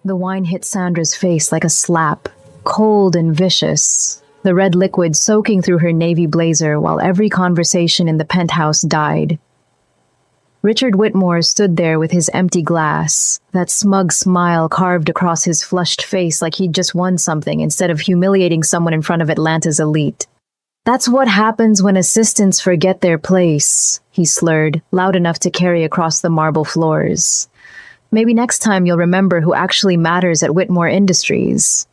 The wine hit Sandra's face like a slap, cold and vicious, the red liquid soaking through her navy blazer while every conversation in the penthouse died. Richard Whitmore stood there with his empty glass, that smug smile carved across his flushed face like he'd just won something instead of humiliating someone in front of Atlanta's elite. "That's what happens when assistants forget their place," he slurred, loud enough to carry across the marble floors. "Maybe next time you'll remember who actually matters at Whitmore Industries."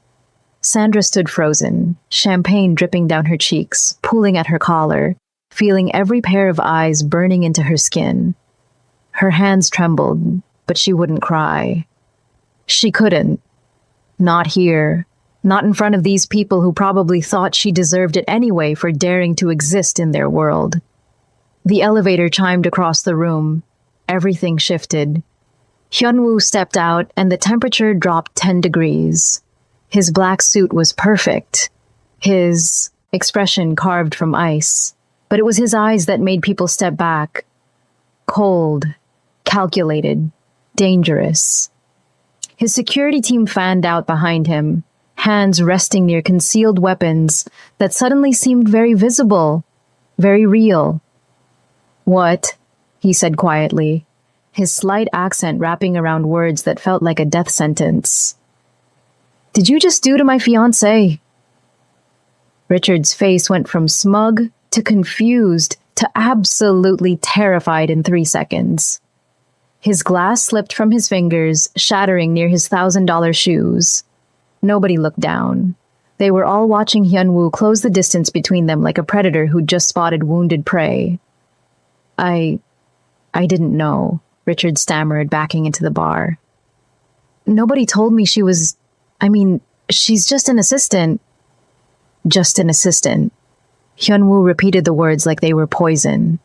Sandra stood frozen, champagne dripping down her cheeks, pulling at her collar, feeling every pair of eyes burning into her skin. Her hands trembled, but she wouldn't cry. She couldn't. Not here. Not in front of these people who probably thought she deserved it anyway for daring to exist in their world. The elevator chimed across the room. Everything shifted. Hyunwoo stepped out, and the temperature dropped 10 degrees. His black suit was perfect, his expression carved from ice, but it was his eyes that made people step back. Cold, calculated, dangerous. His security team fanned out behind him, hands resting near concealed weapons that suddenly seemed very visible, very real. "What?" he said quietly, his slight accent wrapping around words that felt like a death sentence. "Did you just do to my fiancé?" Richard's face went from smug to confused to absolutely terrified in 3 seconds. His glass slipped from his fingers, shattering near his $1,000 shoes. Nobody looked down. They were all watching Hyunwoo close the distance between them like a predator who'd just spotted wounded prey. I didn't know," Richard stammered, backing into the bar. "Nobody told me she was... she's just an assistant." "Just an assistant." Hyunwoo repeated the words like they were poison.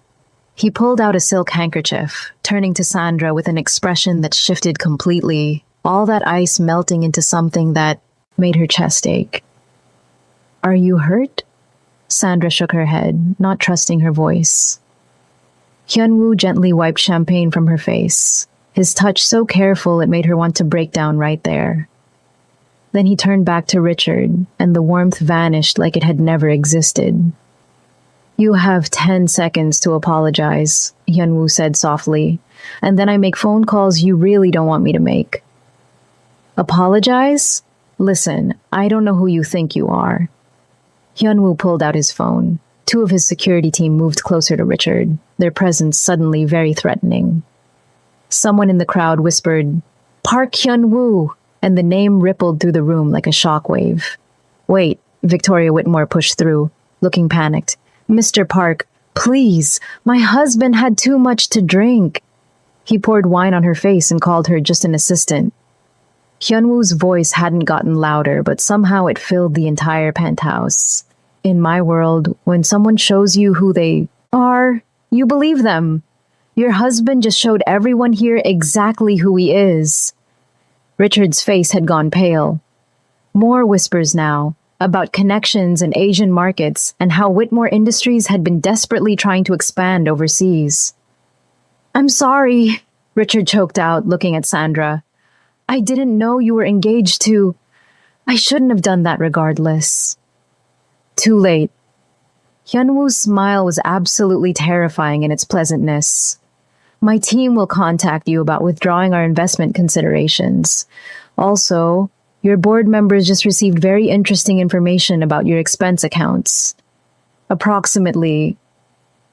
He pulled out a silk handkerchief, turning to Sandra with an expression that shifted completely, all that ice melting into something that made her chest ache. "Are you hurt?" Sandra shook her head, not trusting her voice. Hyunwoo gently wiped champagne from her face, his touch so careful it made her want to break down right there. Then he turned back to Richard, and the warmth vanished like it had never existed. "You have 10 seconds to apologize," Hyunwoo said softly, "and then I make phone calls you really don't want me to make." "Apologize? Listen, I don't know who you think you are." Hyunwoo pulled out his phone. 2 of his security team moved closer to Richard, their presence suddenly very threatening. Someone in the crowd whispered, "Park Hyunwoo," and the name rippled through the room like a shockwave. "Wait," Victoria Whitmore pushed through, looking panicked. "Mr. Park, please, my husband had too much to drink." He poured wine on her face and called her just an assistant. Hyunwoo's voice hadn't gotten louder, but somehow it filled the entire penthouse. In my world, when someone shows you who they are, you believe them. Your husband just showed everyone here exactly who he is. Richard's face had gone pale. More whispers now, about connections in Asian markets and how Whitmore Industries had been desperately trying to expand overseas. "I'm sorry," Richard choked out, looking at Sandra. "I didn't know you were engaged to... I shouldn't have done that regardless." Too late. Hyunwoo's smile was absolutely terrifying in its pleasantness. "My team will contact you about withdrawing our investment considerations. Also, your board members just received very interesting information about your expense accounts. Approximately,"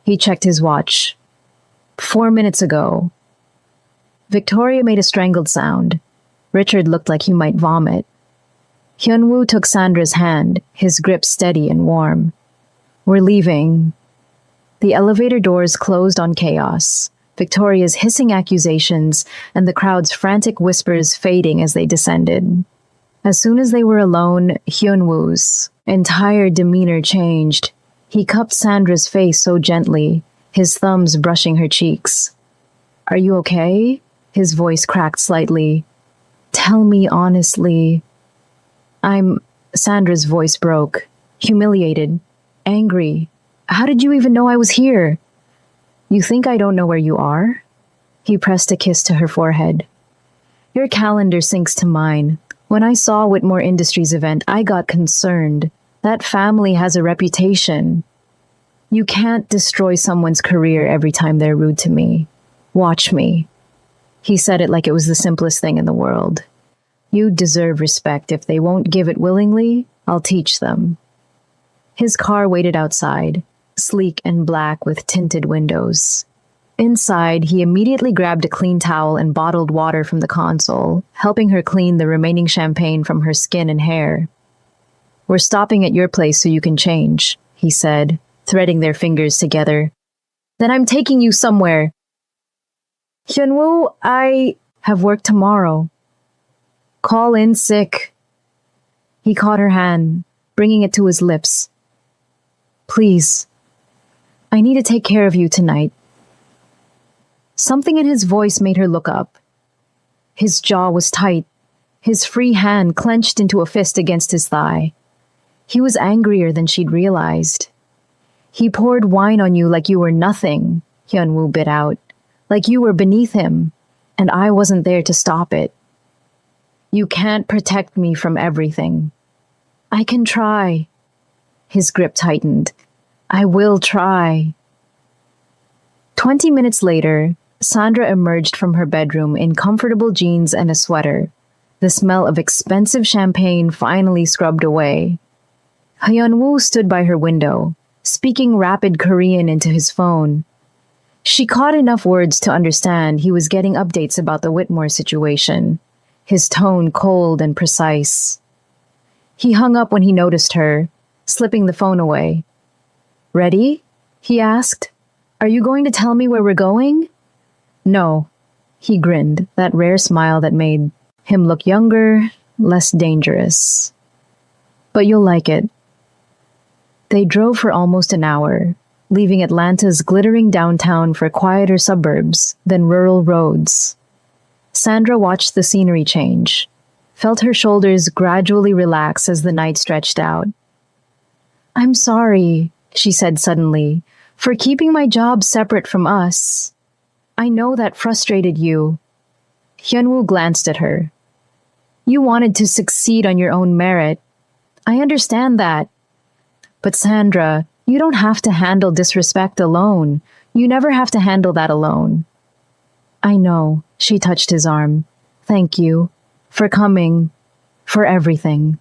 he checked his watch, 4 minutes ago." Victoria made a strangled sound. Richard looked like he might vomit. Hyunwoo took Sandra's hand, his grip steady and warm. "We're leaving." The elevator doors closed on chaos, Victoria's hissing accusations and the crowd's frantic whispers fading as they descended. As soon as they were alone, Hyunwoo's entire demeanor changed. He cupped Sandra's face so gently, his thumbs brushing her cheeks. "Are you okay?" His voice cracked slightly. "Tell me honestly." Sandra's voice broke, humiliated, angry. "How did you even know I was here?" "You think I don't know where you are?" He pressed a kiss to her forehead. Your calendar syncs to mine. When I saw Whitmore Industries event, I got concerned. That family has a reputation. You can't destroy someone's career every time they're rude to me. Watch me. He said it like it was the simplest thing in the world. You deserve respect. If they won't give it willingly, I'll teach them. His car waited outside, sleek and black with tinted windows. Inside, he immediately grabbed a clean towel and bottled water from the console, helping her clean the remaining champagne from her skin and hair. We're stopping at your place so you can change, he said, threading their fingers together. Then I'm taking you somewhere. Hyunwoo, I have work tomorrow. Call in sick. He caught her hand, bringing it to his lips. Please, I need to take care of you tonight. Something in his voice made her look up. His jaw was tight, his free hand clenched into a fist against his thigh. He was angrier than she'd realized. He poured wine on you like you were nothing, Hyunwoo bit out, like you were beneath him, and I wasn't there to stop it. You can't protect me from everything. I can try. His grip tightened. I will try. 20 minutes later, Sandra emerged from her bedroom in comfortable jeans and a sweater. The smell of expensive champagne finally scrubbed away. Hyunwoo stood by her window, speaking rapid Korean into his phone. She caught enough words to understand he was getting updates about the Whitmore situation, his tone cold and precise. He hung up when he noticed her, slipping the phone away. Ready? He asked. Are you going to tell me where we're going? No. He grinned, that rare smile that made him look younger, less dangerous. But you'll like it. They drove for almost an hour, leaving Atlanta's glittering downtown for quieter suburbs than rural roads. Sandra watched the scenery change, felt her shoulders gradually relax as the night stretched out. I'm sorry, she said suddenly, for keeping my job separate from us. I know that frustrated you. Hyunwoo glanced at her. You wanted to succeed on your own merit. I understand that. But Sandra, you don't have to handle disrespect alone. You never have to handle that alone. I know, she touched his arm. Thank you. For coming. For everything.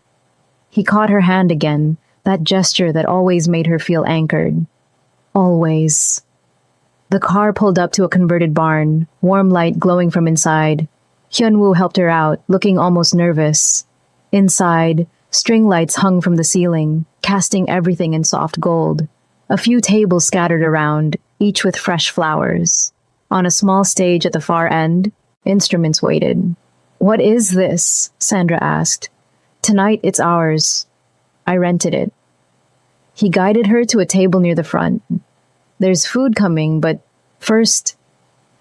He caught her hand again, that gesture that always made her feel anchored. Always. The car pulled up to a converted barn, warm light glowing from inside. Hyunwoo helped her out, looking almost nervous. Inside, string lights hung from the ceiling, casting everything in soft gold. A few tables scattered around, each with fresh flowers. On a small stage at the far end, instruments waited. What is this? Sandra asked. Tonight it's ours. I rented it. He guided her to a table near the front. There's food coming, but first,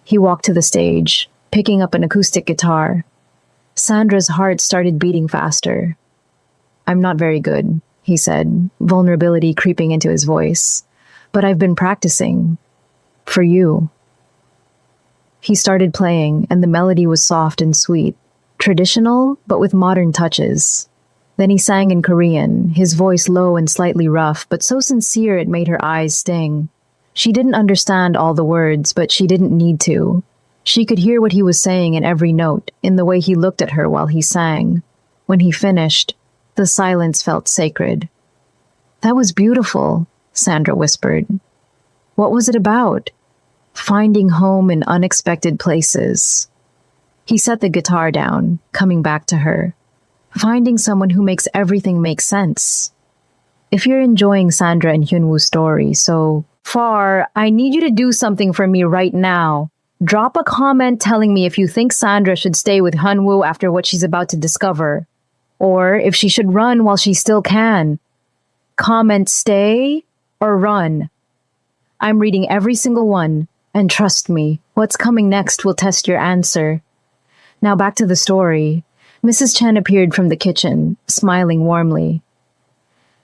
he walked to the stage, picking up an acoustic guitar. Sandra's heart started beating faster. I'm not very good, he said, vulnerability creeping into his voice. But I've been practicing. For you. He started playing, and the melody was soft and sweet. Traditional, but with modern touches. Then he sang in Korean, his voice low and slightly rough, but so sincere it made her eyes sting. She didn't understand all the words, but she didn't need to. She could hear what he was saying in every note, in the way he looked at her while he sang. When he finished, the silence felt sacred. That was beautiful, Sandra whispered. What was it about? Finding home in unexpected places. He set the guitar down, coming back to her. Finding someone who makes everything make sense. If you're enjoying Sandra and Hyunwoo's story so far, I need you to do something for me right now. Drop a comment telling me if you think Sandra should stay with Hyunwoo after what she's about to discover, or if she should run while she still can. Comment stay or run. I'm reading every single one, and trust me, what's coming next will test your answer. Now back to the story. Mrs. Chen appeared from the kitchen, smiling warmly.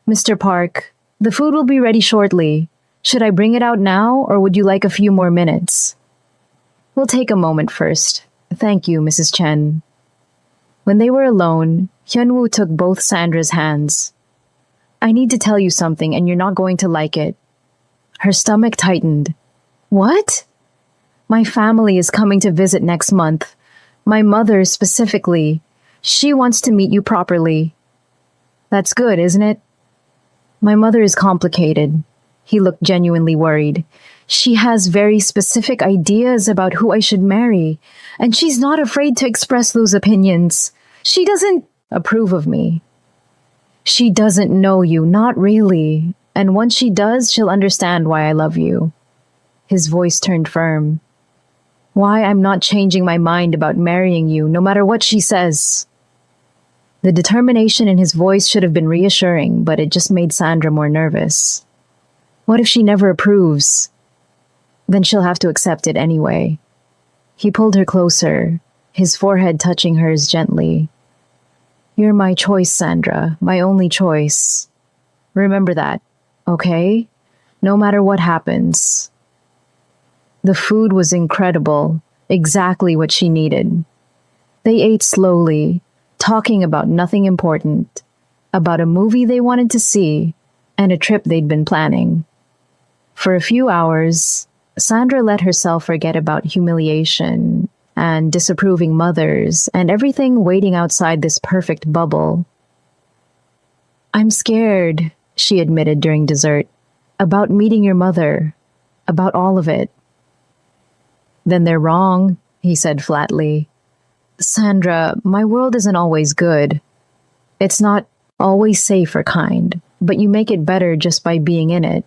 Mr. Park, the food will be ready shortly. Should I bring it out now, or would you like a few more minutes? We'll take a moment first. Thank you, Mrs. Chen. When they were alone, Hyunwoo took both Sandra's hands. I need to tell you something and you're not going to like it. Her stomach tightened. What? My family is coming to visit next month. My mother specifically. She wants to meet you properly. That's good, isn't it? My mother is complicated. He looked genuinely worried. She has very specific ideas about who I should marry, and she's not afraid to express those opinions. She doesn't approve of me. She doesn't know you, not really. And once she does, she'll understand why I love you. His voice turned firm. Why I'm not changing my mind about marrying you, no matter what she says. The determination in his voice should have been reassuring, but it just made Sandra more nervous. What if she never approves? Then she'll have to accept it anyway. He pulled her closer, his forehead touching hers gently. You're my choice, Sandra, my only choice. Remember that, okay? No matter what happens. The food was incredible, exactly what she needed. They ate slowly, talking about nothing important, about a movie they wanted to see, and a trip they'd been planning. For a few hours, Sandra let herself forget about humiliation and disapproving mothers and everything waiting outside this perfect bubble. I'm scared, she admitted during dessert, about meeting your mother, about all of it. Then they're wrong, he said flatly. Sandra, my world isn't always good. It's not always safe or kind, but you make it better just by being in it.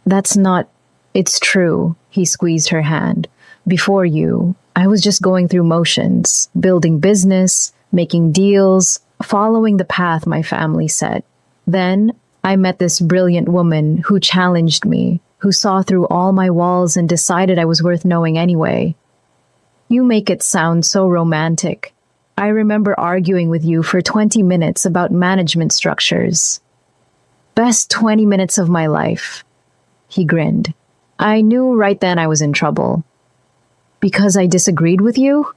That's not... It's true, he squeezed her hand. Before you, I was just going through motions, building business, making deals, following the path my family set. Then, I met this brilliant woman who challenged me, who saw through all my walls and decided I was worth knowing anyway. You make it sound so romantic. I remember arguing with you for 20 minutes about management structures. Best 20 minutes of my life. He grinned. I knew right then I was in trouble. Because I disagreed with you?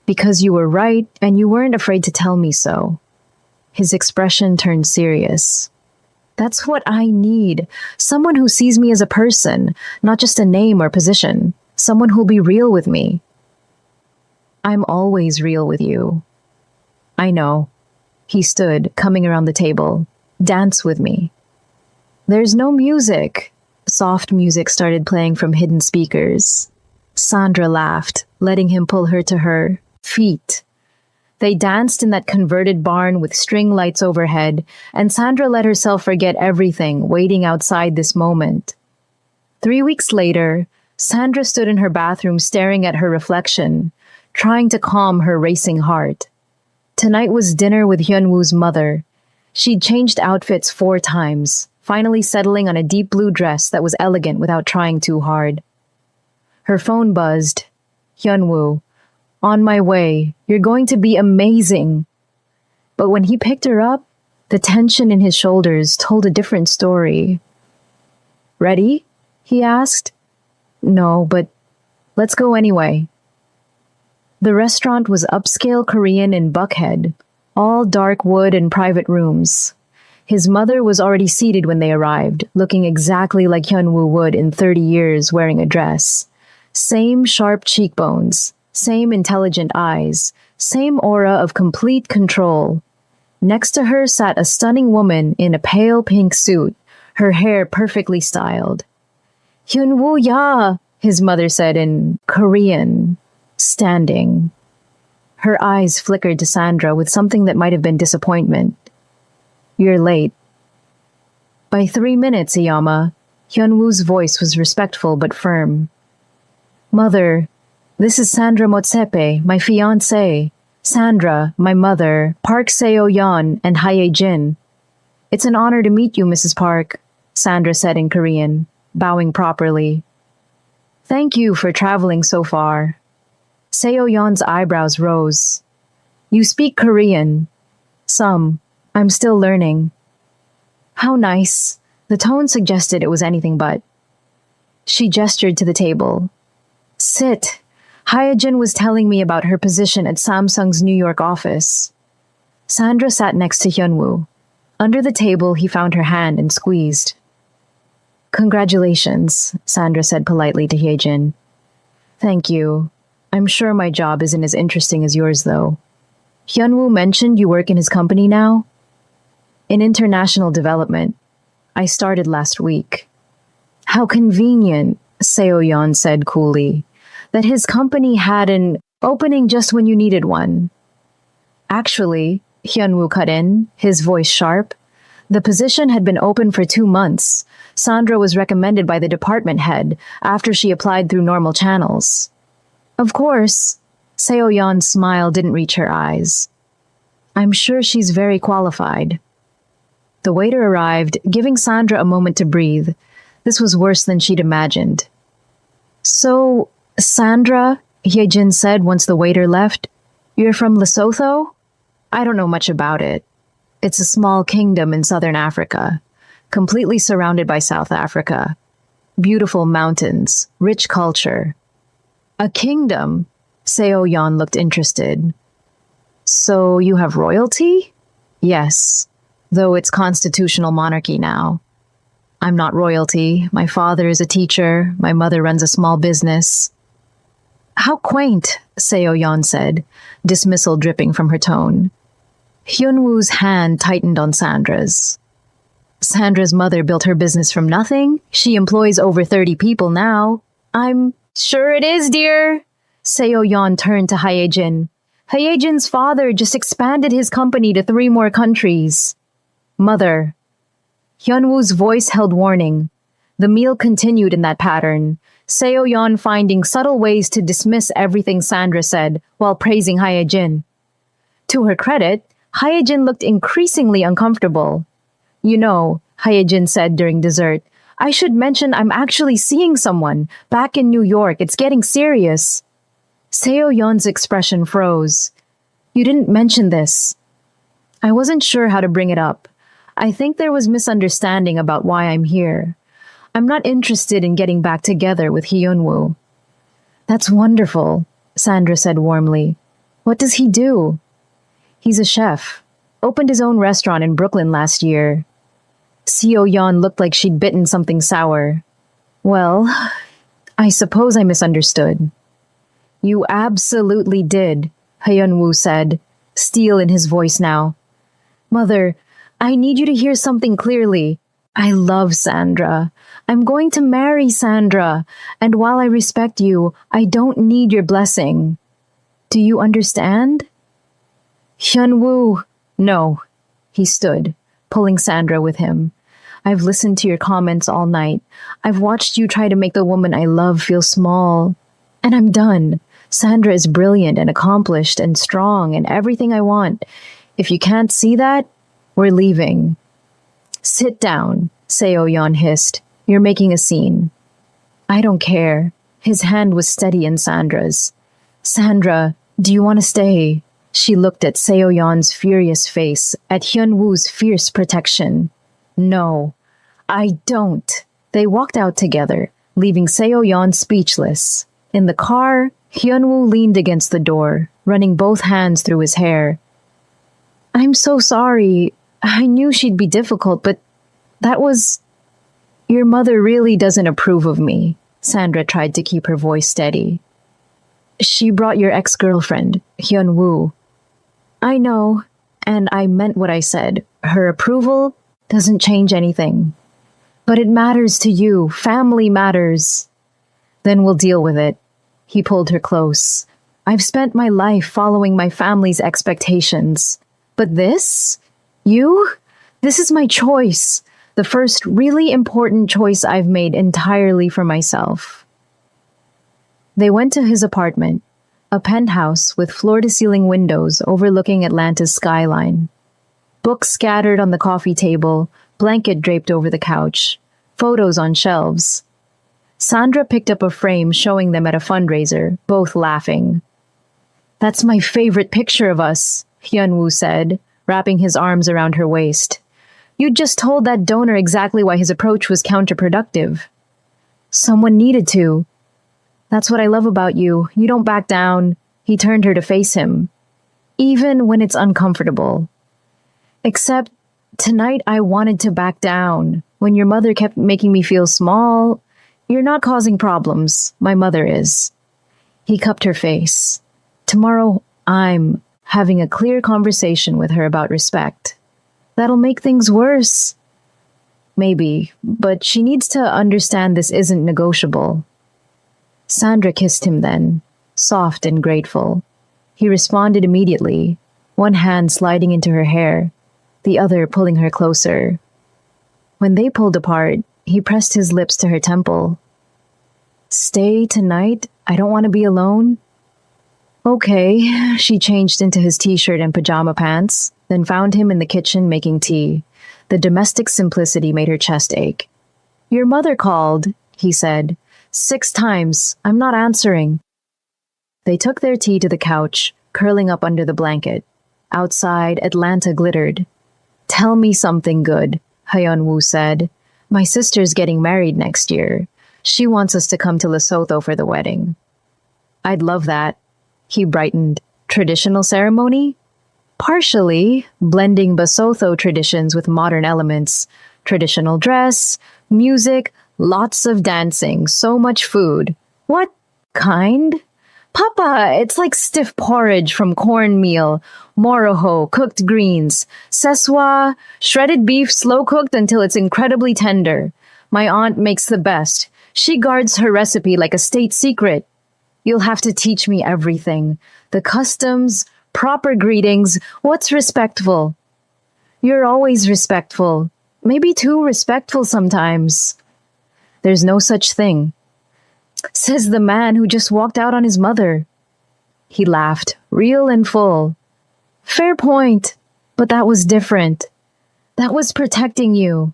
Because you were right and you weren't afraid to tell me so. His expression turned serious. That's what I need. Someone who sees me as a person, not just a name or position. Someone who'll be real with me. I'm always real with you. I know. He stood, coming around the table. Dance with me. There's no music. Soft music started playing from hidden speakers. Sandra laughed, letting him pull her to her feet. They danced in that converted barn with string lights overhead, and Sandra let herself forget everything, waiting outside this moment. 3 weeks later, Sandra stood in her bathroom staring at her reflection, trying to calm her racing heart. Tonight was dinner with Hyunwoo's mother. She'd changed outfits 4 times, finally settling on a deep blue dress that was elegant without trying too hard. Her phone buzzed. Hyunwoo, on my way, you're going to be amazing. But when he picked her up, the tension in his shoulders told a different story. Ready? He asked. No, but let's go anyway. The restaurant was upscale Korean in Buckhead, all dark wood and private rooms. His mother was already seated when they arrived, looking exactly like Hyunwoo would in 30 years wearing a dress. Same sharp cheekbones, same intelligent eyes, same aura of complete control. Next to her sat a stunning woman in a pale pink suit, her hair perfectly styled. Hyunwoo ya, his mother said in Korean, standing. Her eyes flickered to Sandra with something that might have been disappointment. You're late. By 3 minutes, Iyama. Hyunwoo's voice was respectful but firm. Mother, this is Sandra Motsepe, my fiancée. Sandra, my mother, Park Seo-yeon, and Hae Jin. It's an honor to meet you, Mrs. Park, Sandra said in Korean, bowing properly. Thank you for traveling so far. Seo-yeon's eyebrows rose. You speak Korean. Some. I'm still learning. How nice. The tone suggested it was anything but. She gestured to the table. Sit. Hyojin was telling me about her position at Samsung's New York office. Sandra sat next to Hyunwoo. Under the table, he found her hand and squeezed. Congratulations, Sandra said politely to Hyejin. Thank you. I'm sure my job isn't as interesting as yours, though. Hyunwoo mentioned you work in his company now? In international development. I started last week. How convenient, Seo-yeon said coolly, that his company had an opening just when you needed one. Actually, Hyunwoo cut in, his voice sharp, the position had been open for 2 months. Sandra was recommended by the department head after she applied through normal channels. Of course, Seo-yeon's smile didn't reach her eyes. I'm sure she's very qualified. The waiter arrived, giving Sandra a moment to breathe. This was worse than she'd imagined. So, Sandra, Hyejin said once the waiter left, you're from Lesotho? I don't know much about it. It's a small kingdom in southern Africa, completely surrounded by South Africa. Beautiful mountains, rich culture. A kingdom? Seo-yeon looked interested. So you have royalty? Yes, though it's constitutional monarchy now. I'm not royalty. My father is a teacher. My mother runs a small business. How quaint, Seo-yeon said, dismissal dripping from her tone. Hyunwoo's hand tightened on Sandra's. Sandra's mother built her business from nothing. She employs over 30 people now. I'm sure it is, dear. Seo-yeon turned to Hyejin. Hyejin's father just expanded his company to 3 more countries. Mother. Hyunwoo's voice held warning. The meal continued in that pattern, Seo-yeon finding subtle ways to dismiss everything Sandra said while praising Hyejin. To her credit, Hyejin looked increasingly uncomfortable. You know, Hyejin said during dessert, I should mention I'm actually seeing someone back in New York. It's getting serious. Seo-yeon's expression froze. You didn't mention this. I wasn't sure how to bring it up. I think there was misunderstanding about why I'm here. I'm not interested in getting back together with Hyunwoo. That's wonderful, Sandra said warmly. What does he do? He's a chef. Opened his own restaurant in Brooklyn last year. Seo-yeon looked like she'd bitten something sour. Well, I suppose I misunderstood. You absolutely did, Hyunwoo said, steel in his voice now. Mother, I need you to hear something clearly. I love Sandra. I'm going to marry Sandra, and while I respect you, I don't need your blessing. Do you understand? Hyunwoo, no. He stood, pulling Sandra with him. I've listened to your comments all night. I've watched you try to make the woman I love feel small. And I'm done. Sandra is brilliant and accomplished and strong and everything I want. If you can't see that, we're leaving. Sit down, Seo-yeon hissed. You're making a scene. I don't care. His hand was steady in Sandra's. Sandra, do you want to stay? She looked at Seo-yeon's furious face, at Hyunwoo's fierce protection. No, I don't. They walked out together, leaving Seo-yeon speechless. In the car, Hyunwoo leaned against the door, running both hands through his hair. I'm so sorry. I knew she'd be difficult, but that was... Your mother really doesn't approve of me. Sandra tried to keep her voice steady. She brought your ex-girlfriend, Hyunwoo. I know, and I meant what I said. Her approval doesn't change anything. But it matters to you. Family matters. Then we'll deal with it. He pulled her close. I've spent my life following my family's expectations. But this? You? This is my choice. The first really important choice I've made entirely for myself. They went to his apartment, a penthouse with floor-to-ceiling windows overlooking Atlanta's skyline. Books scattered on the coffee table, blanket draped over the couch, photos on shelves. Sandra picked up a frame showing them at a fundraiser, both laughing. That's my favorite picture of us, Hyunwoo said, wrapping his arms around her waist. You just told that donor exactly why his approach was counterproductive. Someone needed to. That's what I love about you. You don't back down. He turned her to face him, even when it's uncomfortable. Except tonight I wanted to back down. When your mother kept making me feel small, you're not causing problems. My mother is. He cupped her face. Tomorrow I'm having a clear conversation with her about respect. That'll make things worse. Maybe, but she needs to understand this isn't negotiable. Sandra kissed him then, soft and grateful. He responded immediately, one hand sliding into her hair, the other pulling her closer. When they pulled apart, he pressed his lips to her temple. Stay tonight? I don't want to be alone. Okay, she changed into his t-shirt and pajama pants, then found him in the kitchen making tea. The domestic simplicity made her chest ache. Your mother called, he said. 6 times. I'm not answering. They took their tea to the couch, curling up under the blanket. Outside, Atlanta glittered. Tell me something good, Hyun-woo said. My sister's getting married next year. She wants us to come to Lesotho for the wedding. I'd love that. He brightened. Traditional ceremony? Partially, blending Basotho traditions with modern elements. Traditional dress, music, lots of dancing, so much food. What kind? Papa, it's like stiff porridge from cornmeal, moroho, cooked greens, seswa, shredded beef slow cooked until it's incredibly tender. My aunt makes the best. She guards her recipe like a state secret. You'll have to teach me everything. The customs, proper greetings, what's respectful? You're always respectful. Maybe too respectful sometimes. There's no such thing. Says the man who just walked out on his mother. He laughed, real and full. Fair point, but that was different. That was protecting you.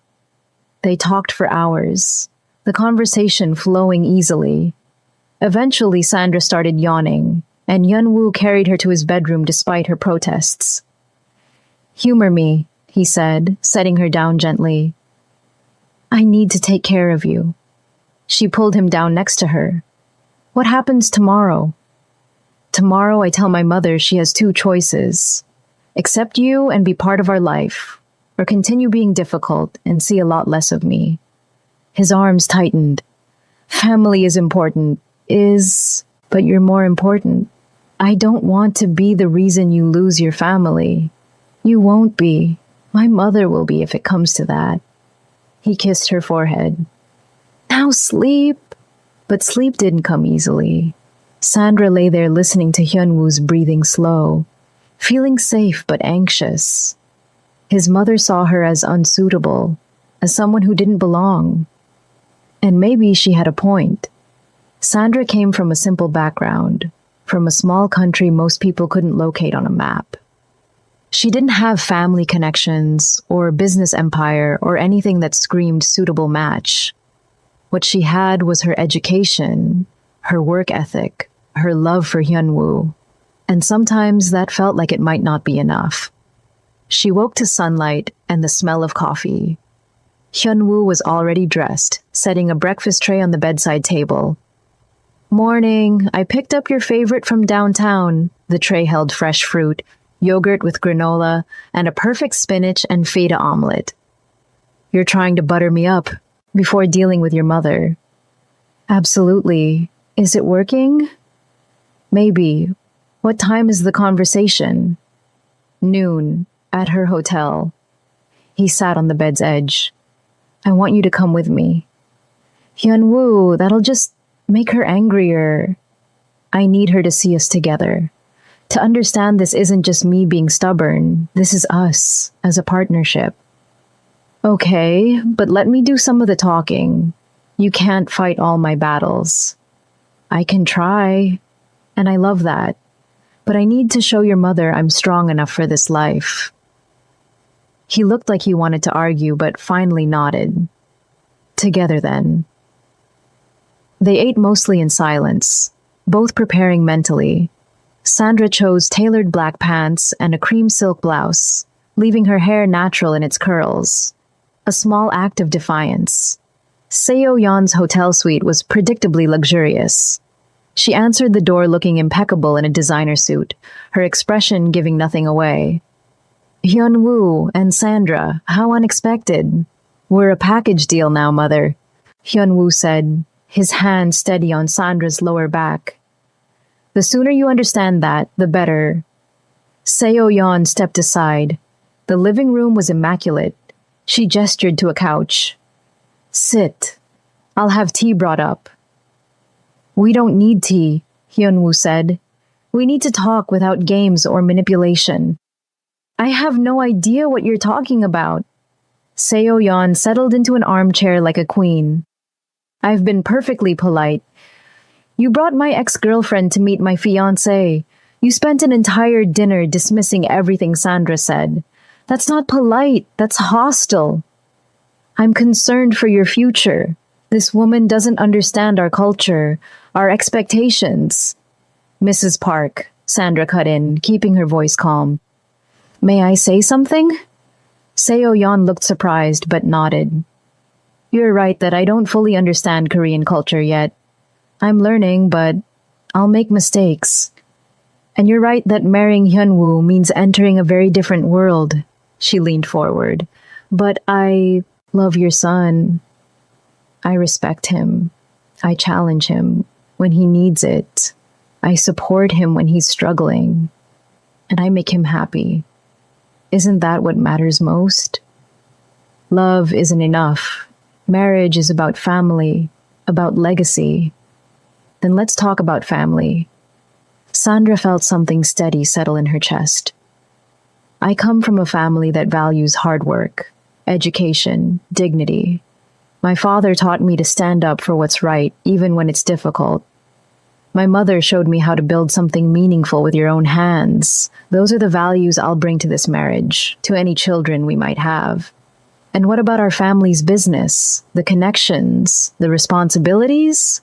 They talked for hours, the conversation flowing easily. Eventually, Sandra started yawning, and Hyun-woo carried her to his bedroom despite her protests. Humor me, he said, setting her down gently. I need to take care of you. She pulled him down next to her. What happens tomorrow? Tomorrow I tell my mother she has 2 choices. Accept you and be part of our life, or continue being difficult and see a lot less of me. His arms tightened. Family is important. But you're more important. I don't want to be the reason you lose your family. You won't be. My mother will be if it comes to that. He kissed her forehead. Now sleep. But sleep didn't come easily. Sandra lay there listening to Hyun-woo's breathing slow, feeling safe but anxious. His mother saw her as unsuitable, as someone who didn't belong. And maybe she had a point. Sandra came from a simple background, from a small country most people couldn't locate on a map. She didn't have family connections or business empire or anything that screamed suitable match. What she had was her education, her work ethic, her love for Hyun-woo, and sometimes that felt like it might not be enough. She woke to sunlight and the smell of coffee. Hyun-woo was already dressed, setting a breakfast tray on the bedside table. Morning, I picked up your favorite from downtown. The tray held fresh fruit, yogurt with granola, and a perfect spinach and feta omelet. You're trying to butter me up before dealing with your mother. Absolutely. Is it working? Maybe. What time is the conversation? Noon, at her hotel. He sat on the bed's edge. I want you to come with me. Hyun-woo, that'll just make her angrier. I need her to see us together. To understand this isn't just me being stubborn. This is us, as a partnership. Okay, but let me do some of the talking. You can't fight all my battles. I can try, and I love that. But I need to show your mother I'm strong enough for this life. He looked like he wanted to argue, but finally nodded. Together then. They ate mostly in silence, both preparing mentally. Sandra chose tailored black pants and a cream silk blouse, leaving her hair natural in its curls. A small act of defiance. Seo Yeon's hotel suite was predictably luxurious. She answered the door looking impeccable in a designer suit, her expression giving nothing away. Hyunwoo and Sandra, how unexpected. We're a package deal now, Mother, Hyunwoo said, his hand steady on Sandra's lower back. The sooner you understand that, the better. Seo-yeon stepped aside. The living room was immaculate. She gestured to a couch. Sit. I'll have tea brought up. We don't need tea, Hyunwoo said. We need to talk without games or manipulation. I have no idea what you're talking about. Seo-yeon settled into an armchair like a queen. I've been perfectly polite. You brought my ex-girlfriend to meet my fiancé. You spent an entire dinner dismissing everything Sandra said. That's not polite, that's hostile. I'm concerned for your future. This woman doesn't understand our culture, our expectations. Mrs. Park, Sandra cut in, keeping her voice calm. May I say something? Seo-yeon looked surprised but nodded. You're right that I don't fully understand Korean culture yet. I'm learning, but I'll make mistakes. And you're right that marrying Hyunwoo means entering a very different world. She leaned forward. But I love your son. I respect him. I challenge him when he needs it. I support him when he's struggling. And I make him happy. Isn't that what matters most? Love isn't enough. Marriage is about family, about legacy. Then let's talk about family. Sandra felt something steady settle in her chest. I come from a family that values hard work, education, dignity. My father taught me to stand up for what's right, even when it's difficult. My mother showed me how to build something meaningful with your own hands. Those are the values I'll bring to this marriage, to any children we might have. And what about our family's business, the connections, the responsibilities?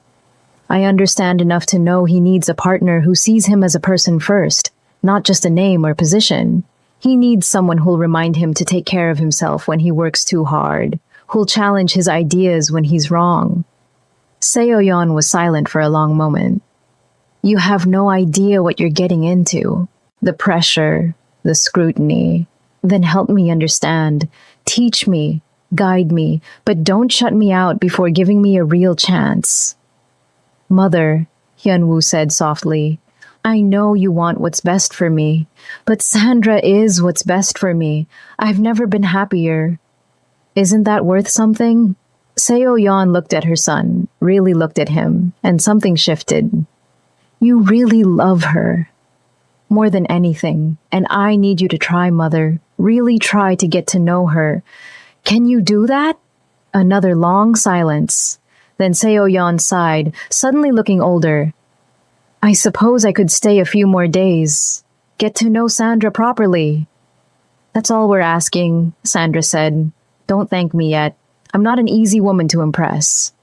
I understand enough to know he needs a partner who sees him as a person first, not just a name or position. He needs someone who'll remind him to take care of himself when he works too hard, who'll challenge his ideas when he's wrong. Seo-yeon was silent for a long moment. You have no idea what you're getting into. The pressure, the scrutiny. Then help me understand. Teach me, guide me, but don't shut me out before giving me a real chance. Mother, Hyunwoo said softly, I know you want what's best for me, but Sandra is what's best for me. I've never been happier. Isn't that worth something? Seo-yeon looked at her son, really looked at him, and something shifted. You really love her. More than anything, and I need you to try, Mother. Really try to get to know her. Can you do that? Another long silence. Then Seo-yeon sighed, suddenly looking older. I suppose I could stay a few more days. Get to know Sandra properly. That's all we're asking, Sandra said. Don't thank me yet. I'm not an easy woman to impress.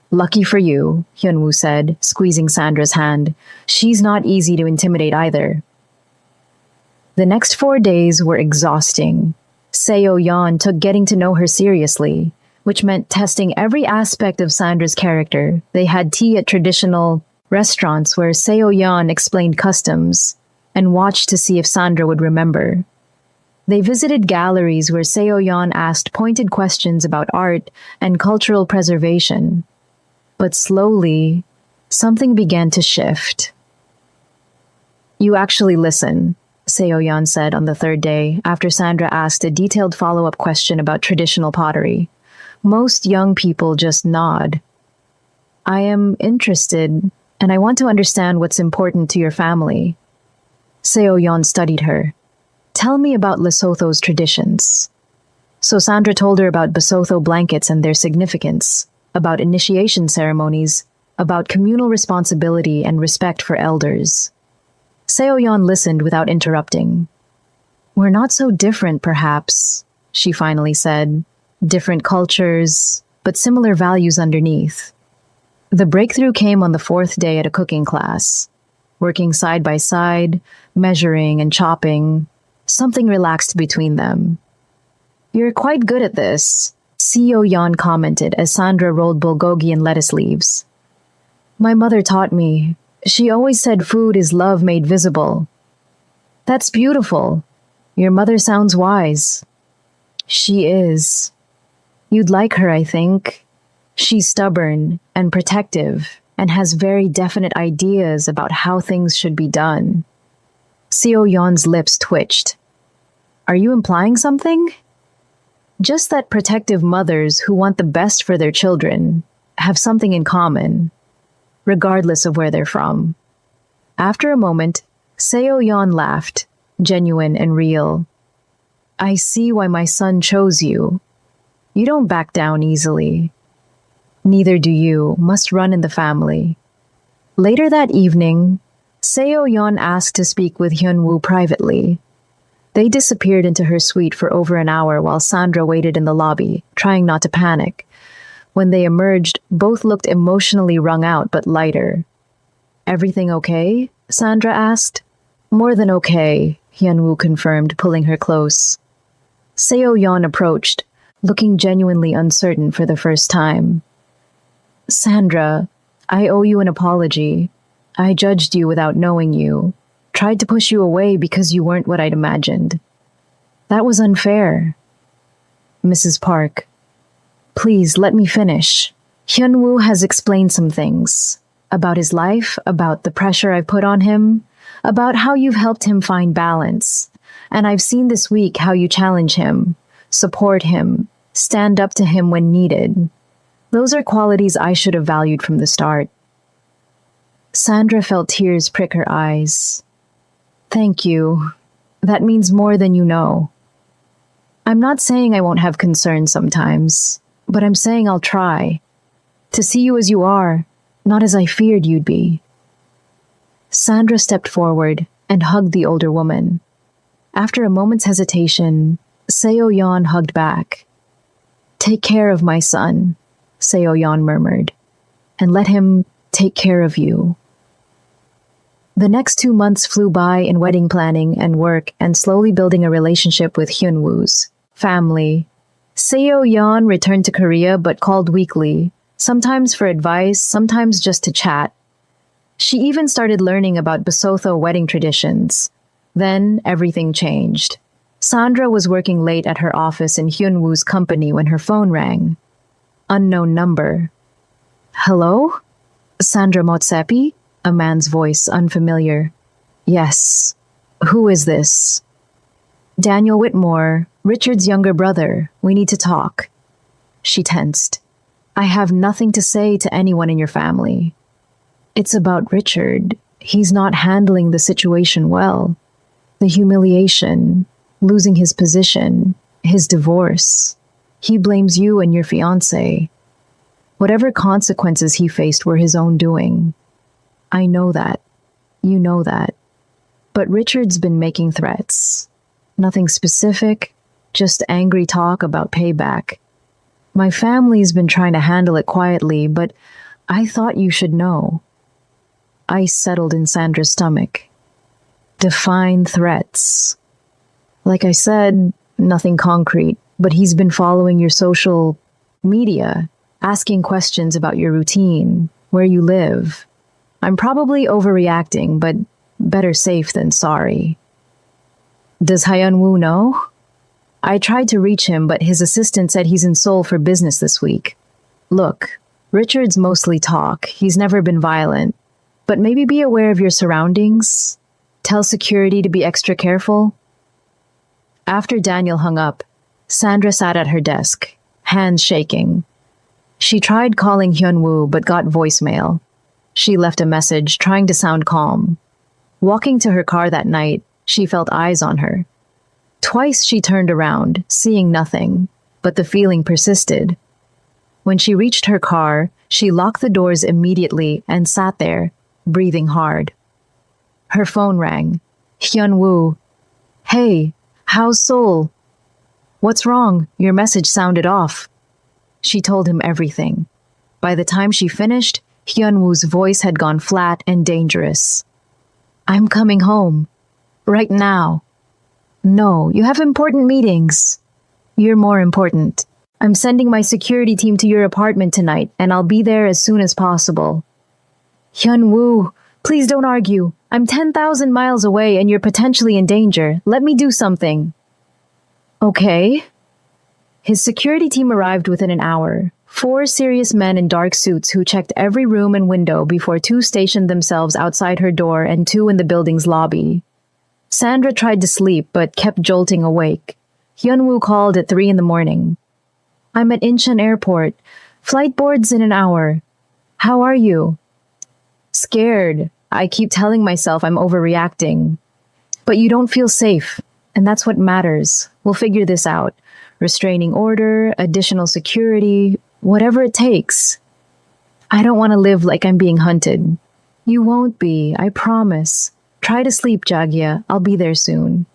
Lucky for you, Hyunwoo said, squeezing Sandra's hand. She's not easy to intimidate either. The next 4 days were exhausting. Seo-yeon took getting to know her seriously, which meant testing every aspect of Sandra's character. They had tea at traditional restaurants where Seo-yeon explained customs and watched to see if Sandra would remember. They visited galleries where Seo-yeon asked pointed questions about art and cultural preservation. But slowly, something began to shift. You actually listen, Seo-yeon said on the third day after Sandra asked a detailed follow-up question about traditional pottery. Most young people just nod. I am interested, and I want to understand what's important to your family. Seo-yeon studied her. Tell me about Lesotho's traditions. So Sandra told her about Basotho blankets and their significance, about initiation ceremonies, about communal responsibility and respect for elders. Seo-yeon listened without interrupting. We're not so different, perhaps, she finally said. Different cultures, but similar values underneath. The breakthrough came on the 4th day at a cooking class. Working side by side, measuring and chopping, something relaxed between them. You're quite good at this, Seo-yeon commented as Sandra rolled bulgogi and lettuce leaves. My mother taught me. She always said food is love made visible. That's beautiful. Your mother sounds wise. She is. You'd like her, I think. She's stubborn and protective and has very definite ideas about how things should be done. Seo Yeon's lips twitched. Are you implying something? Just that protective mothers who want the best for their children have something in common, regardless of where they're from. After a moment, Seo Yeon laughed, genuine and real. I see why my son chose you. You don't back down easily. Neither do you, must run in the family. Later that evening, Seo Yeon asked to speak with Hyunwoo privately. They disappeared into her suite for over an hour while Sandra waited in the lobby, trying not to panic. When they emerged, both looked emotionally wrung out but lighter. Everything okay? Sandra asked. More than okay, Hyunwoo confirmed, pulling her close. Seo Yeon approached, looking genuinely uncertain for the first time. Sandra, I owe you an apology. I judged you without knowing you. Tried to push you away because you weren't what I'd imagined. That was unfair. Mrs. Park, please let me finish. Hyunwoo has explained some things. About his life, about the pressure I've put on him, about how you've helped him find balance. And I've seen this week how you challenge him, support him, stand up to him when needed. Those are qualities I should have valued from the start. Sandra felt tears prick her eyes. Thank you. That means more than you know. I'm not saying I won't have concerns sometimes, but I'm saying I'll try. To see you as you are, not as I feared you'd be. Sandra stepped forward and hugged the older woman. After a moment's hesitation, Seo Yeon hugged back. Take care of my son, Seo Yeon murmured, and let him take care of you. The next 2 months flew by in wedding planning and work and slowly building a relationship with Hyunwoo's family. Seo Yeon returned to Korea but called weekly, sometimes for advice, sometimes just to chat. She even started learning about Basotho wedding traditions. Then everything changed. Sandra was working late at her office in Hyunwoo's company when her phone rang. Unknown number. Hello? Sandra Motsepi? A man's voice, unfamiliar. Yes. Who is this? Daniel Whitmore, Richard's younger brother. We need to talk. She tensed. I have nothing to say to anyone in your family. It's about Richard. He's not handling the situation well. The humiliation, losing his position, his divorce. He blames you and your fiancé. Whatever consequences he faced were his own doing. I know that. You know that. But Richard's been making threats. Nothing specific, just angry talk about payback. My family's been trying to handle it quietly, but I thought you should know. Ice settled in Sandra's stomach. Define threats. Like I said, nothing concrete, but he's been following your social media, asking questions about your routine, where you live. I'm probably overreacting, but better safe than sorry. Does Hyunwoo know? I tried to reach him, but his assistant said he's in Seoul for business this week. Look, Richard's mostly talk. He's never been violent. But maybe be aware of your surroundings. Tell security to be extra careful. After Daniel hung up, Sandra sat at her desk, hands shaking. She tried calling Hyunwoo but got voicemail. She left a message, trying to sound calm. Walking to her car that night, she felt eyes on her. Twice she turned around, seeing nothing, but the feeling persisted. When she reached her car, she locked the doors immediately and sat there, breathing hard. Her phone rang. Hyunwoo. Hey, how's Seoul? What's wrong? Your message sounded off. She told him everything. By the time she finished, Hyunwoo's voice had gone flat and dangerous. I'm coming home. Right now. No, you have important meetings. You're more important. I'm sending my security team to your apartment tonight, and I'll be there as soon as possible. Hyun-woo, please don't argue. I'm 10,000 miles away and you're potentially in danger. Let me do something. Okay. His security team arrived within an hour. 4 serious men in dark suits who checked every room and window before 2 stationed themselves outside her door and 2 in the building's lobby. Sandra tried to sleep but kept jolting awake. Hyun-woo called at 3 in the morning. I'm at Incheon Airport. Flight board's in an hour. How are you? Scared. I keep telling myself I'm overreacting. But you don't feel safe, and that's what matters. We'll figure this out. Restraining order, additional security, whatever it takes. I don't want to live like I'm being hunted. You won't be, I promise. Try to sleep, Jagya. I'll be there soon.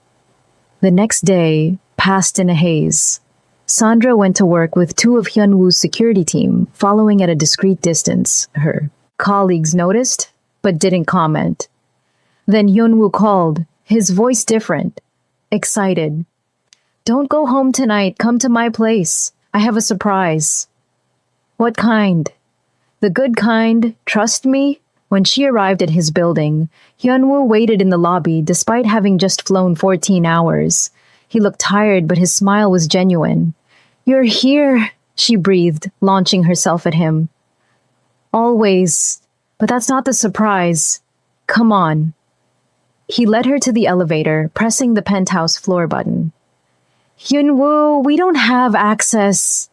The next day passed in a haze. Sandra went to work with 2 of Hyun-woo's security team, following at a discreet distance. Her colleagues noticed, but didn't comment. Then Hyun-woo called, his voice different, excited. Don't go home tonight, come to my place. I have a surprise. What kind? The good kind, trust me. When she arrived at his building, Hyun-woo waited in the lobby despite having just flown 14 hours. He looked tired, but his smile was genuine. You're here, she breathed, launching herself at him. Always, but that's not the surprise. Come on. He led her to the elevator, pressing the penthouse floor button. Hyun-woo, we don't have access.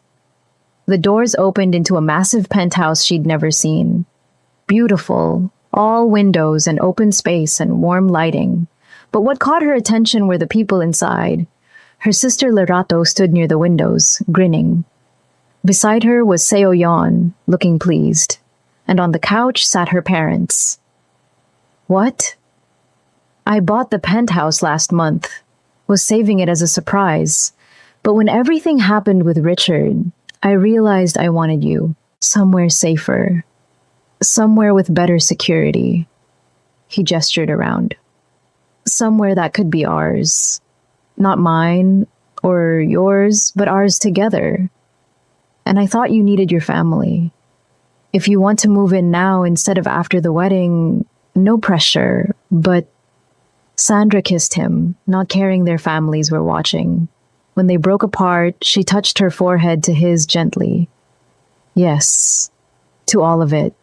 The doors opened into a massive penthouse she'd never seen. Beautiful, all windows and open space and warm lighting. But what caught her attention were the people inside. Her sister Lerato stood near the windows, grinning. Beside her was Seo Yeon, looking pleased. And on the couch sat her parents. What? I bought the penthouse last month. Was saving it as a surprise. But when everything happened with Richard, I realized I wanted you. Somewhere safer. Somewhere with better security. He gestured around. Somewhere that could be ours. Not mine or yours, but ours together. And I thought you needed your family. If you want to move in now instead of after the wedding, no pressure, but Sandra kissed him, not caring their families were watching. When they broke apart, she touched her forehead to his gently. Yes, to all of it.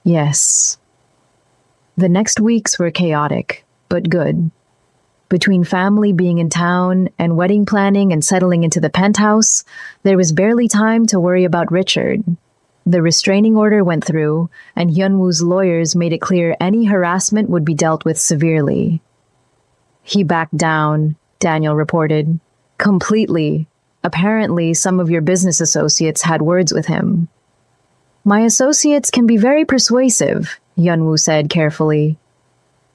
Yes. The next weeks were chaotic, but good. Between family being in town and wedding planning and settling into the penthouse, there was barely time to worry about Richard. The restraining order went through, and Hyun-woo's lawyers made it clear any harassment would be dealt with severely. He backed down, Daniel reported. Completely. Apparently, some of your business associates had words with him. My associates can be very persuasive, Hyun-woo said carefully.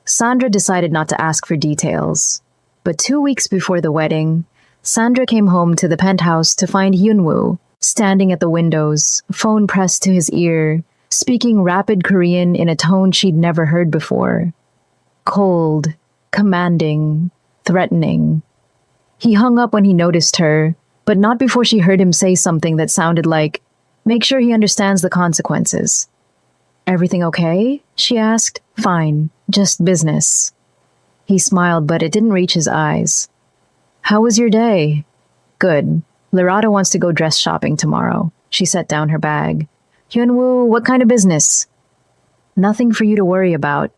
Sandra decided not to ask for details. But 2 weeks before the wedding, Sandra came home to the penthouse to find Hyun-woo, standing at the windows, phone pressed to his ear, speaking rapid Korean in a tone she'd never heard before. Cold, commanding, threatening. He hung up when he noticed her, but not before she heard him say something that sounded like, make sure he understands the consequences. Everything okay? She asked. Fine, just business. He smiled, but it didn't reach his eyes. How was your day? Good. Lerato wants to go dress shopping tomorrow. She set down her bag. Hyun-woo, what kind of business? Nothing for you to worry about.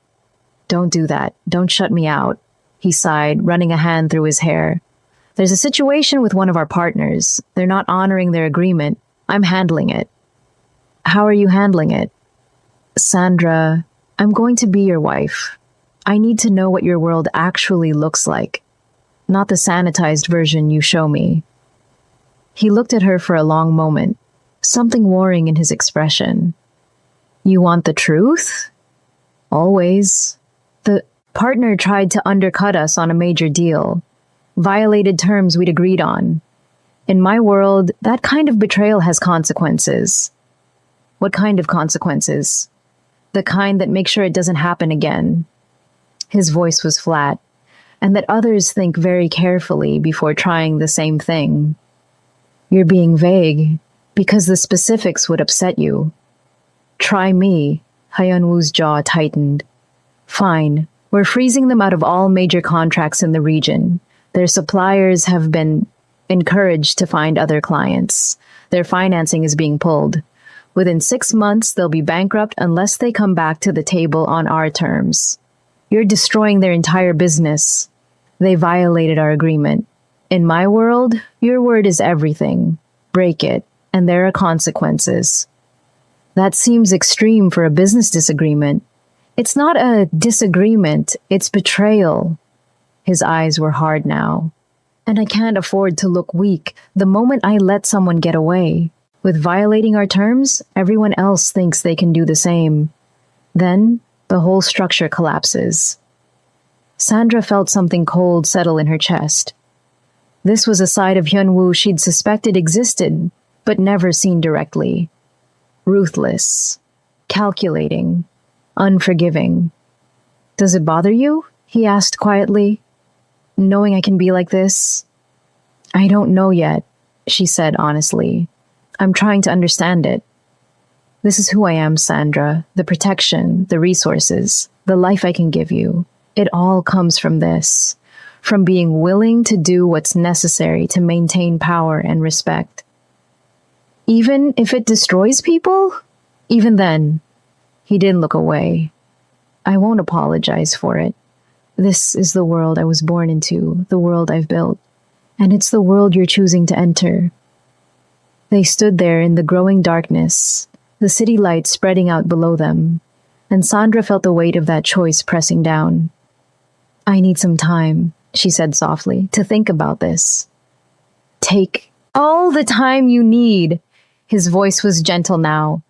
Don't do that. Don't shut me out. He sighed, running a hand through his hair. There's a situation with one of our partners. They're not honoring their agreement. I'm handling it. How are you handling it? Sandra, I'm going to be your wife. I need to know what your world actually looks like, not the sanitized version you show me. He looked at her for a long moment, something warring in his expression. You want the truth? Always. The partner tried to undercut us on a major deal, violated terms we'd agreed on. In my world, that kind of betrayal has consequences. What kind of consequences? The kind that make sure it doesn't happen again. His voice was flat, and that others think very carefully before trying the same thing. You're being vague, because the specifics would upset you. Try me. Hyunwoo's jaw tightened. Fine, we're freezing them out of all major contracts in the region. Their suppliers have been encouraged to find other clients. Their financing is being pulled. Within 6 months, they'll be bankrupt unless they come back to the table on our terms. You're destroying their entire business. They violated our agreement. In my world, your word is everything. Break it, and there are consequences. That seems extreme for a business disagreement. It's not a disagreement, it's betrayal. His eyes were hard now. And I can't afford to look weak the moment I let someone get away. With violating our terms, everyone else thinks they can do the same. Then, the whole structure collapses. Sandra felt something cold settle in her chest. This was a side of Hyunwoo she'd suspected existed, but never seen directly. Ruthless, calculating, unforgiving. Does it bother you? He asked quietly. Knowing I can be like this? I don't know yet, she said honestly. I'm trying to understand it. This is who I am, Sandra. The protection, the resources, the life I can give you. It all comes from this. From being willing to do what's necessary to maintain power and respect. Even if it destroys people? Even then, he didn't look away. I won't apologize for it. This is the world I was born into, the world I've built, and it's the world you're choosing to enter. They stood there in the growing darkness, the city lights spreading out below them, and Sandra felt the weight of that choice pressing down. I need some time, she said softly, to think about this. Take all the time you need. His voice was gentle now.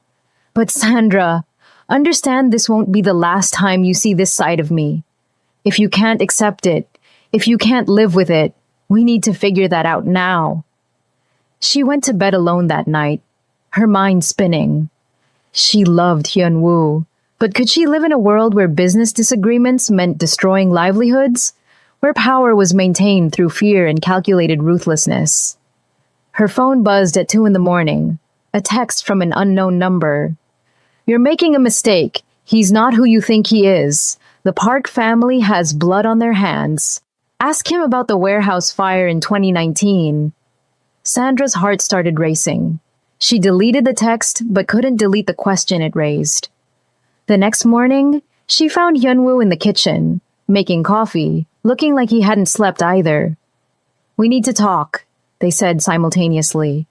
But Sandra, understand this won't be the last time you see this side of me. If you can't accept it, if you can't live with it, we need to figure that out now. She went to bed alone that night, her mind spinning. She loved Hyunwoo, but could she live in a world where business disagreements meant destroying livelihoods? Where power was maintained through fear and calculated ruthlessness? Her phone buzzed at 2 a.m, a text from an unknown number. You're making a mistake. He's not who you think he is. The Park family has blood on their hands. Ask him about the warehouse fire in 2019. Sandra's heart started racing. She deleted the text, but couldn't delete the question it raised. The next morning, she found Hyunwoo in the kitchen, making coffee, looking like he hadn't slept either. We need to talk, they said simultaneously.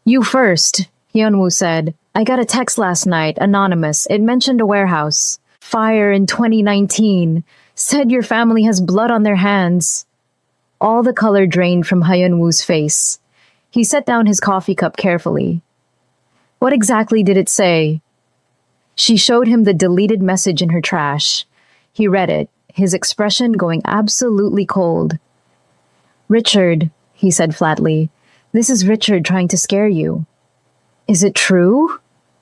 You first, Hyunwoo said. I got a text last night, anonymous. It mentioned a warehouse. Fire in 2019. Said your family has blood on their hands. All the color drained from Hyunwoo's face. He set down his coffee cup carefully. What exactly did it say? She showed him the deleted message in her trash. He read it, his expression going absolutely cold. Richard, he said flatly, this is Richard trying to scare you. Is it true?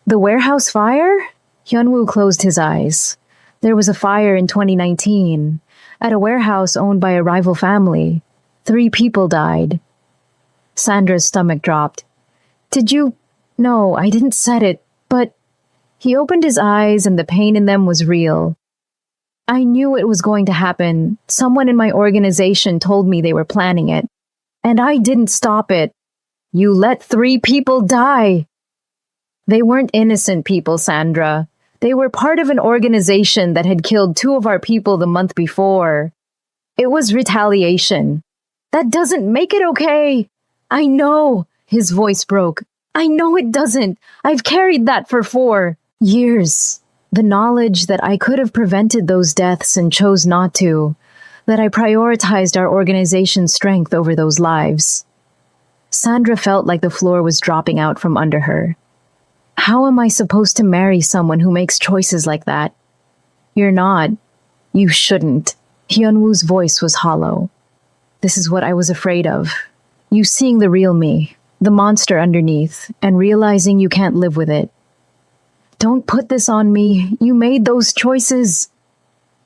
The warehouse fire? Hyunwoo closed his eyes. There was a fire in 2019, at a warehouse owned by a rival family. 3 people died. Sandra's stomach dropped. Did you? No, I didn't set it, but... He opened his eyes and the pain in them was real. I knew it was going to happen. Someone in my organization told me they were planning it. And I didn't stop it. You let 3 people die. They weren't innocent people, Sandra. They were part of an organization that had killed 2 of our people the month before. It was retaliation. That doesn't make it okay. I know. His voice broke. I know it doesn't. I've carried that for 4 years. The knowledge that I could have prevented those deaths and chose not to. That I prioritized our organization's strength over those lives. Sandra felt like the floor was dropping out from under her. How am I supposed to marry someone who makes choices like that? You're not. You shouldn't. Hyunwoo's voice was hollow. This is what I was afraid of. You seeing the real me, the monster underneath, and realizing you can't live with it. Don't put this on me. You made those choices.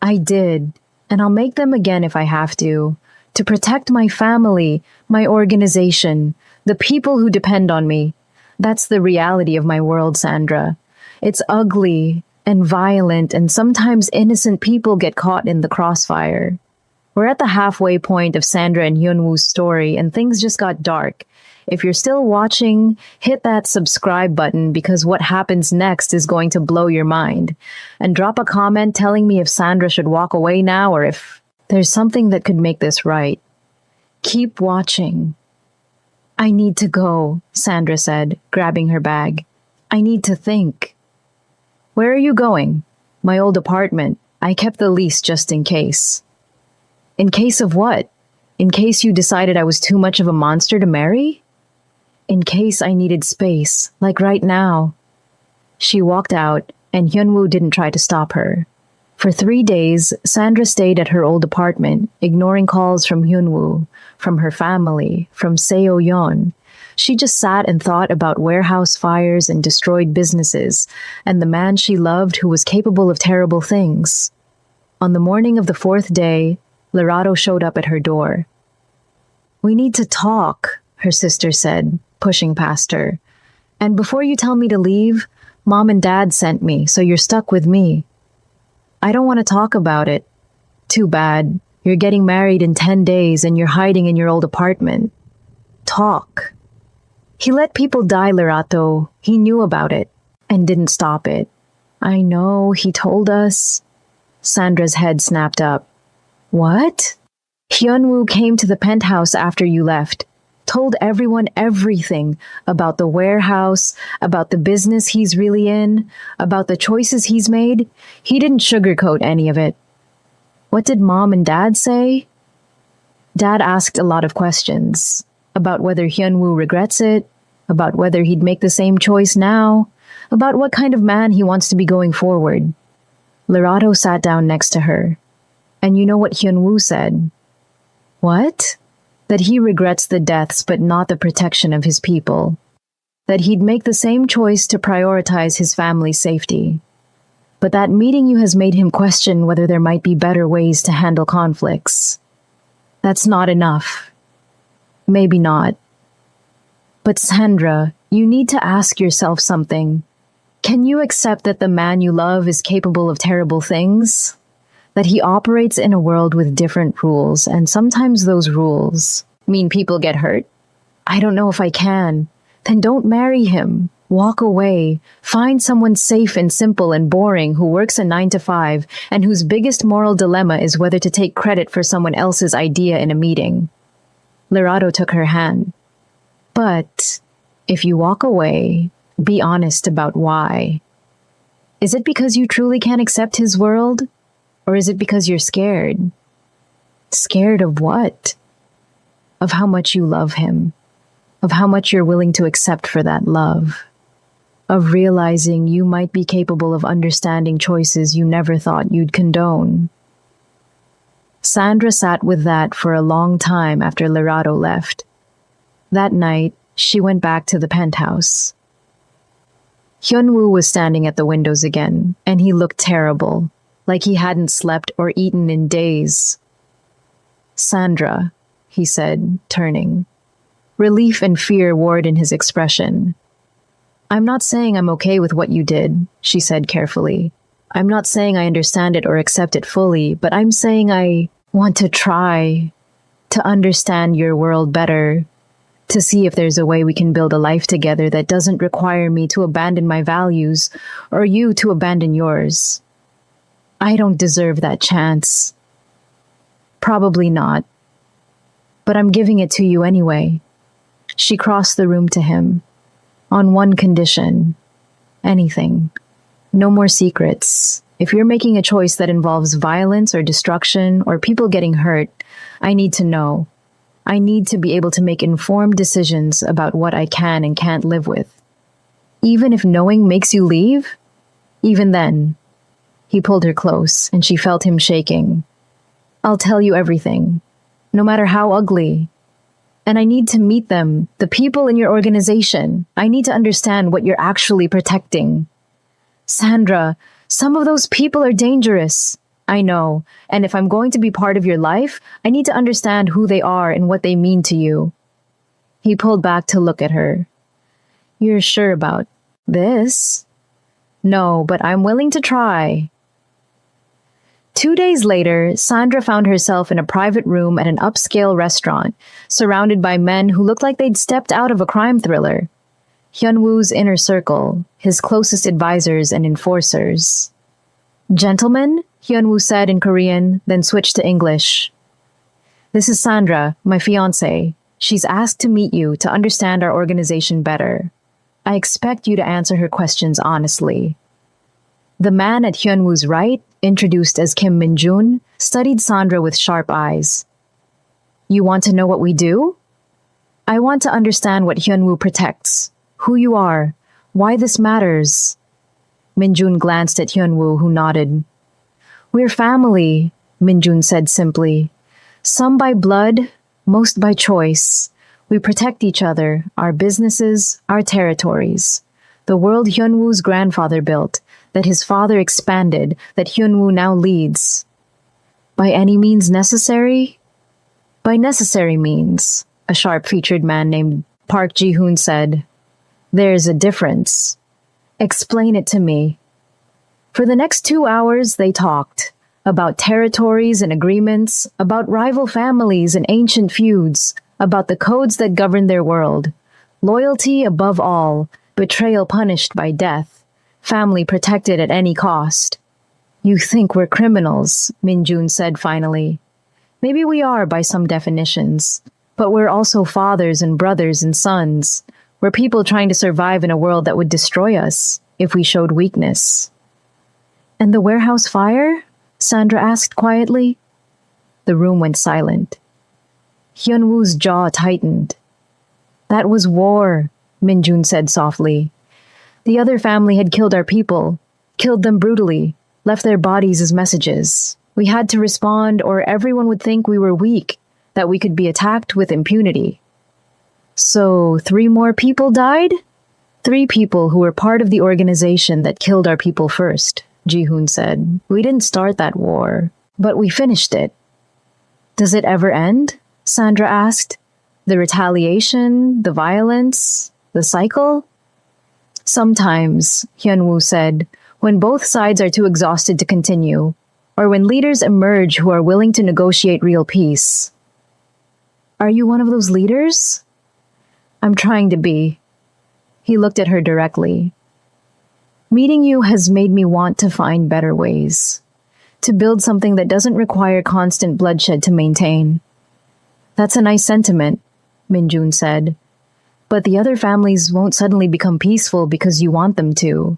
I did, and I'll make them again if I have to protect my family, my organization, the people who depend on me. That's the reality of my world, Sandra. It's ugly, and violent, and sometimes innocent people get caught in the crossfire. We're at the halfway point of Sandra and Hyunwoo's story, and things just got dark. If you're still watching, hit that subscribe button because what happens next is going to blow your mind. And drop a comment telling me if Sandra should walk away now or if there's something that could make this right. Keep watching. I need to go, Sandra said, grabbing her bag. I need to think. Where are you going? My old apartment. I kept the lease just in case. In case of what? In case you decided I was too much of a monster to marry? In case I needed space, like right now. She walked out, and Hyunwoo didn't try to stop her. For 3 days, Sandra stayed at her old apartment, ignoring calls from Hyunwoo, from her family, from Seo-yeon. She just sat and thought about warehouse fires and destroyed businesses, and the man she loved who was capable of terrible things. On the morning of the 4th day, Lerato showed up at her door. We need to talk, her sister said, pushing past her. And before you tell me to leave, Mom and Dad sent me, so you're stuck with me. I don't want to talk about it. Too bad. You're getting married in 10 days and you're hiding in your old apartment. Talk. He let people die, Lerato. He knew about it and didn't stop it. I know, he told us. Sandra's head snapped up. What? Hyunwoo came to the penthouse after you left. Told everyone everything about the warehouse, about the business he's really in, about the choices he's made. He didn't sugarcoat any of it. What did Mom and Dad say? Dad asked a lot of questions about whether Hyunwoo regrets it, about whether he'd make the same choice now, about what kind of man he wants to be going forward. Lerato sat down next to her. And you know what Hyunwoo said? What? That he regrets the deaths but not the protection of his people. That he'd make the same choice to prioritize his family's safety. But that meeting you has made him question whether there might be better ways to handle conflicts. That's not enough. Maybe not. But Sandra, you need to ask yourself something. Can you accept that the man you love is capable of terrible things? That he operates in a world with different rules, and sometimes those rules mean people get hurt? I don't know if I can. Then don't marry him. Walk away. Find someone safe and simple and boring who works a 9 to 5 and whose biggest moral dilemma is whether to take credit for someone else's idea in a meeting. Lerato took her hand. But if you walk away, be honest about why. Is it because you truly can't accept his world? Or is it because you're scared? Scared of what? Of how much you love him. Of how much you're willing to accept for that love. Of realizing you might be capable of understanding choices you never thought you'd condone. Sandra sat with that for a long time after Lerato left. That night, she went back to the penthouse. Hyunwoo was standing at the windows again, and he looked terrible. Like he hadn't slept or eaten in days. Sandra, he said, turning. Relief and fear warred in his expression. I'm not saying I'm okay with what you did, she said carefully. I'm not saying I understand it or accept it fully, but I'm saying I want to try to understand your world better, to see if there's a way we can build a life together that doesn't require me to abandon my values or you to abandon yours. I don't deserve that chance. Probably not. But I'm giving it to you anyway. She crossed the room to him. On one condition. Anything. No more secrets. If you're making a choice that involves violence or destruction or people getting hurt, I need to know. I need to be able to make informed decisions about what I can and can't live with. Even if knowing makes you leave? Even then. He pulled her close, and she felt him shaking. I'll tell you everything, no matter how ugly. And I need to meet them, the people in your organization. I need to understand what you're actually protecting. Sandra, some of those people are dangerous. I know, and if I'm going to be part of your life, I need to understand who they are and what they mean to you. He pulled back to look at her. You're sure about this? No, but I'm willing to try. 2 days later, Sandra found herself in a private room at an upscale restaurant, surrounded by men who looked like they'd stepped out of a crime thriller. Hyunwoo's inner circle, his closest advisors and enforcers. Gentlemen, Hyunwoo said in Korean, then switched to English. This is Sandra, my fiancée. She's asked to meet you to understand our organization better. I expect you to answer her questions honestly. The man at Hyunwoo's right, introduced as Kim Min-jun, studied Sandra with sharp eyes. You want to know what we do? I want to understand what Hyunwoo protects, who you are, why this matters. Min-jun glanced at Hyunwoo, who nodded. We're family, Min-jun said simply. Some by blood, most by choice. We protect each other, our businesses, our territories. The world Hyunwoo's grandfather built, that his father expanded, that Hyunwoo now leads. By any means necessary? By necessary means, a sharp-featured man named Park Ji-hoon said. There's a difference. Explain it to me. For the next 2 hours, they talked. About territories and agreements, about rival families and ancient feuds, about the codes that govern their world. Loyalty above all, betrayal punished by death, family protected at any cost. You think we're criminals, Min-jun said finally. Maybe we are by some definitions, but we're also fathers and brothers and sons. We're people trying to survive in a world that would destroy us if we showed weakness. And the warehouse fire? Sandra asked quietly. The room went silent. Hyunwoo's jaw tightened. That was war, Min-jun said softly. The other family had killed our people, killed them brutally, left their bodies as messages. We had to respond or everyone would think we were weak, that we could be attacked with impunity. So 3 more people died? 3 people who were part of the organization that killed our people first, Ji-hoon said. We didn't start that war, but we finished it. Does it ever end? Sandra asked. The retaliation, the violence, the cycle? Sometimes, Hyunwoo said, when both sides are too exhausted to continue, or when leaders emerge who are willing to negotiate real peace. Are you one of those leaders? I'm trying to be. He looked at her directly. Meeting you has made me want to find better ways, to build something that doesn't require constant bloodshed to maintain. That's a nice sentiment, Min-jun said. But the other families won't suddenly become peaceful because you want them to.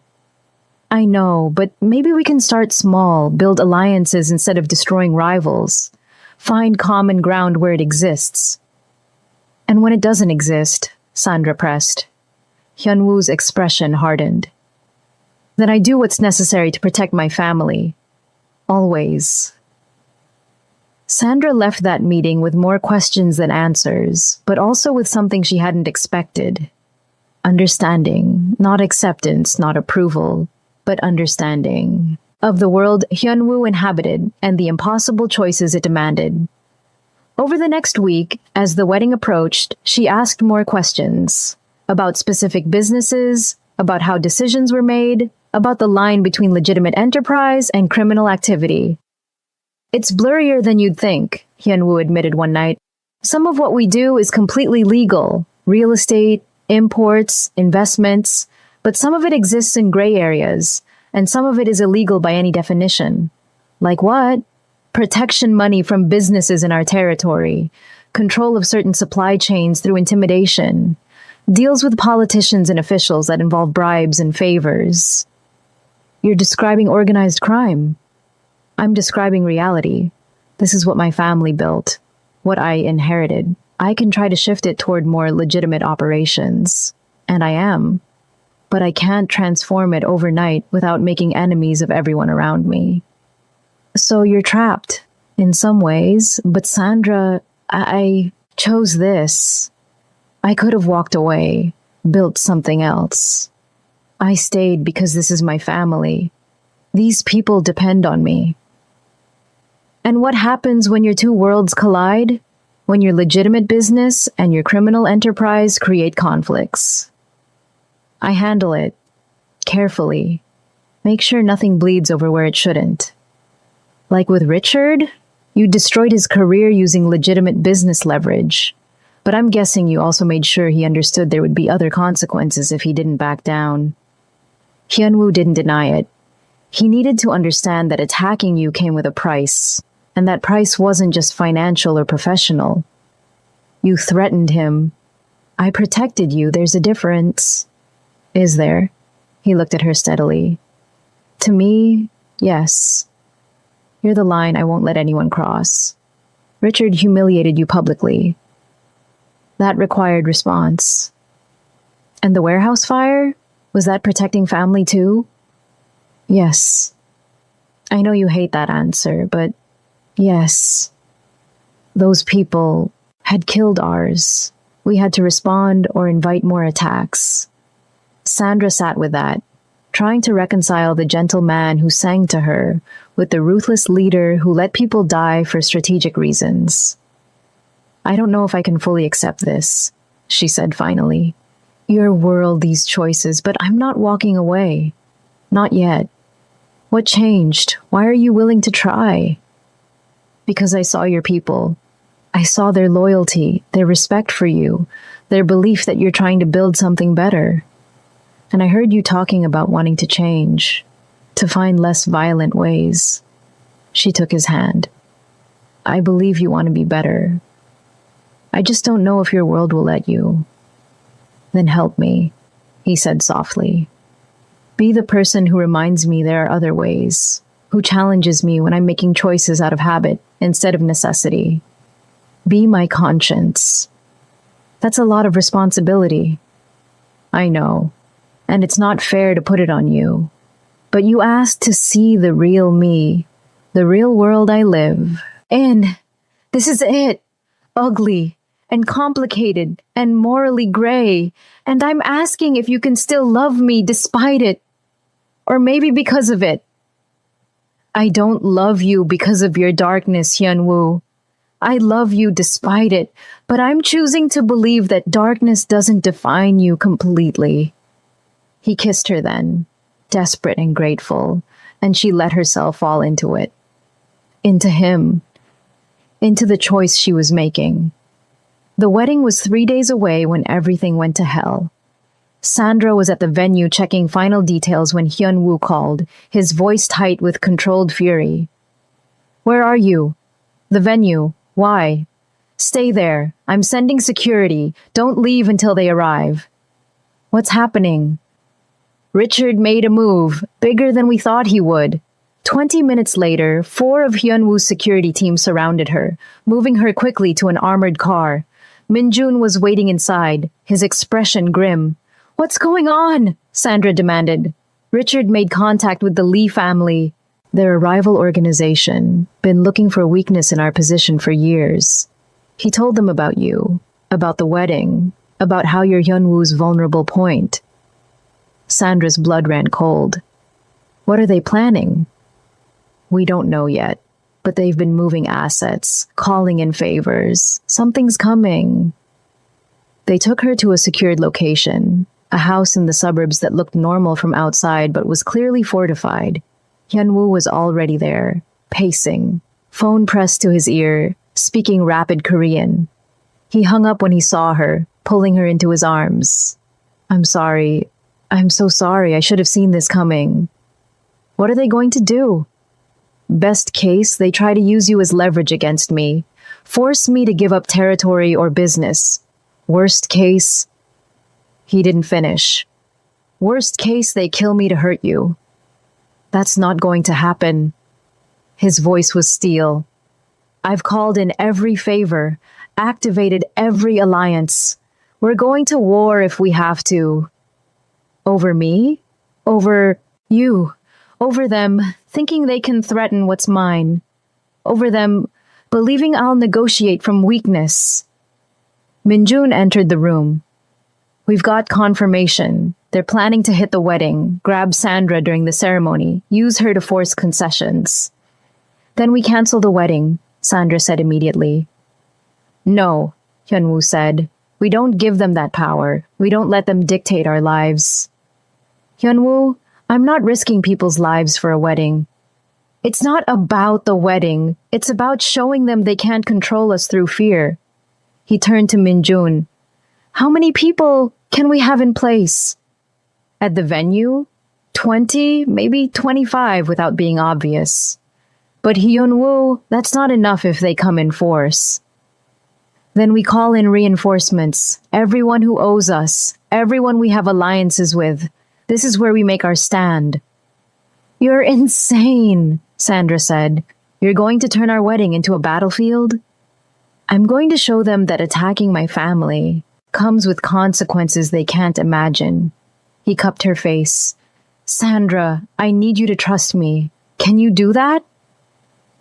I know, but maybe we can start small, build alliances instead of destroying rivals. Find common ground where it exists. And when it doesn't exist, Sandra pressed. Hyunwoo's expression hardened. Then I do what's necessary to protect my family. Always. Sandra left that meeting with more questions than answers, but also with something she hadn't expected. Understanding, not acceptance, not approval, but understanding of the world Hyunwoo inhabited and the impossible choices it demanded. Over the next week, as the wedding approached, she asked more questions about specific businesses, about how decisions were made, about the line between legitimate enterprise and criminal activity. It's blurrier than you'd think, Hyunwoo admitted one night. Some of what we do is completely legal, real estate, imports, investments, but some of it exists in gray areas, and some of it is illegal by any definition. Like what? Protection money from businesses in our territory, control of certain supply chains through intimidation, deals with politicians and officials that involve bribes and favors. You're describing organized crime. I'm describing reality. This is what my family built, what I inherited. I can try to shift it toward more legitimate operations, and I am. But I can't transform it overnight without making enemies of everyone around me. So you're trapped, in some ways, but Sandra, I chose this. I could have walked away, built something else. I stayed because this is my family. These people depend on me. And what happens when your 2 worlds collide? When your legitimate business and your criminal enterprise create conflicts? I handle it carefully, Make sure nothing bleeds over where it shouldn't. Like with Richard, you destroyed his career using legitimate business leverage. But I'm guessing you also made sure he understood there would be other consequences if he didn't back down. Hyunwoo didn't deny it. He needed to understand that attacking you came with a price, and that price wasn't just financial or professional. You threatened him. I protected you, there's a difference. Is there? He looked at her steadily. To me, yes. You're the line I won't let anyone cross. Richard humiliated you publicly. That required response. And the warehouse fire? Was that protecting family too? Yes. I know you hate that answer, but yes. Those people had killed ours. We had to respond or invite more attacks. Sandra sat with that, trying to reconcile the gentle man who sang to her with the ruthless leader who let people die for strategic reasons. I don't know if I can fully accept this, she said finally. Your world, these choices, but I'm not walking away. Not yet. What changed? Why are you willing to try? Because I saw your people. I saw their loyalty, their respect for you, their belief that you're trying to build something better. And I heard you talking about wanting to change, to find less violent ways. She took his hand. I believe you want to be better. I just don't know if your world will let you. Then help me, he said softly. Be the person who reminds me there are other ways, who challenges me when I'm making choices out of habit instead of necessity. Be my conscience. That's a lot of responsibility. I know, and it's not fair to put it on you. But you asked to see the real me, the real world I live. And this is it. Ugly and complicated and morally gray. And I'm asking if you can still love me despite it. Or maybe because of it. I don't love you because of your darkness, Hyunwoo. I love you despite it, but I'm choosing to believe that darkness doesn't define you completely. He kissed her then, desperate and grateful, and she let herself fall into it. Into him. Into the choice she was making. The wedding was 3 days away when everything went to hell. Sandra was at the venue checking final details when Hyunwoo called, his voice tight with controlled fury. Where are you? The venue. Why? Stay there. I'm sending security. Don't leave until they arrive. What's happening? Richard made a move, bigger than we thought he would. 20 minutes later, 4 of Hyunwoo's security team surrounded her, moving her quickly to an armored car. Minjun was waiting inside, his expression grim. What's going on? Sandra demanded. Richard made contact with the Lee family. They're a rival organization, been looking for weakness in our position for years. He told them about you, about the wedding, about how you're Hyunwoo's vulnerable point. Sandra's blood ran cold. What are they planning? We don't know yet, but they've been moving assets, calling in favors. Something's coming. They took her to a secured location, a house in the suburbs that looked normal from outside but was clearly fortified. Hyunwoo was already there, pacing, phone pressed to his ear, speaking rapid Korean. He hung up when he saw her, pulling her into his arms. I'm sorry. I'm so sorry. I should have seen this coming. What are they going to do? Best case, they try to use you as leverage against me. Force me to give up territory or business. Worst case... He didn't finish. Worst case, they kill me to hurt you. That's not going to happen. His voice was steel. I've called in every favor, activated every alliance. We're going to war if we have to. Over me? Over you? Over them, thinking they can threaten what's mine. Over them, believing I'll negotiate from weakness. Minjun entered the room. We've got confirmation. They're planning to hit the wedding, grab Sandra during the ceremony, use her to force concessions. Then we cancel the wedding, Sandra said immediately. No, Hyunwoo said. We don't give them that power. We don't let them dictate our lives. Hyunwoo, I'm not risking people's lives for a wedding. It's not about the wedding. It's about showing them they can't control us through fear. He turned to Minjun. How many people can we have in place? At the venue? 20, maybe 25 without being obvious. But Hyunwoo, that's not enough if they come in force. Then we call in reinforcements, everyone who owes us, everyone we have alliances with. This is where we make our stand. You're insane, Sandra said. You're going to turn our wedding into a battlefield? I'm going to show them that attacking my family comes with consequences they can't imagine. He cupped her face. Sandra, I need you to trust me. Can you do that?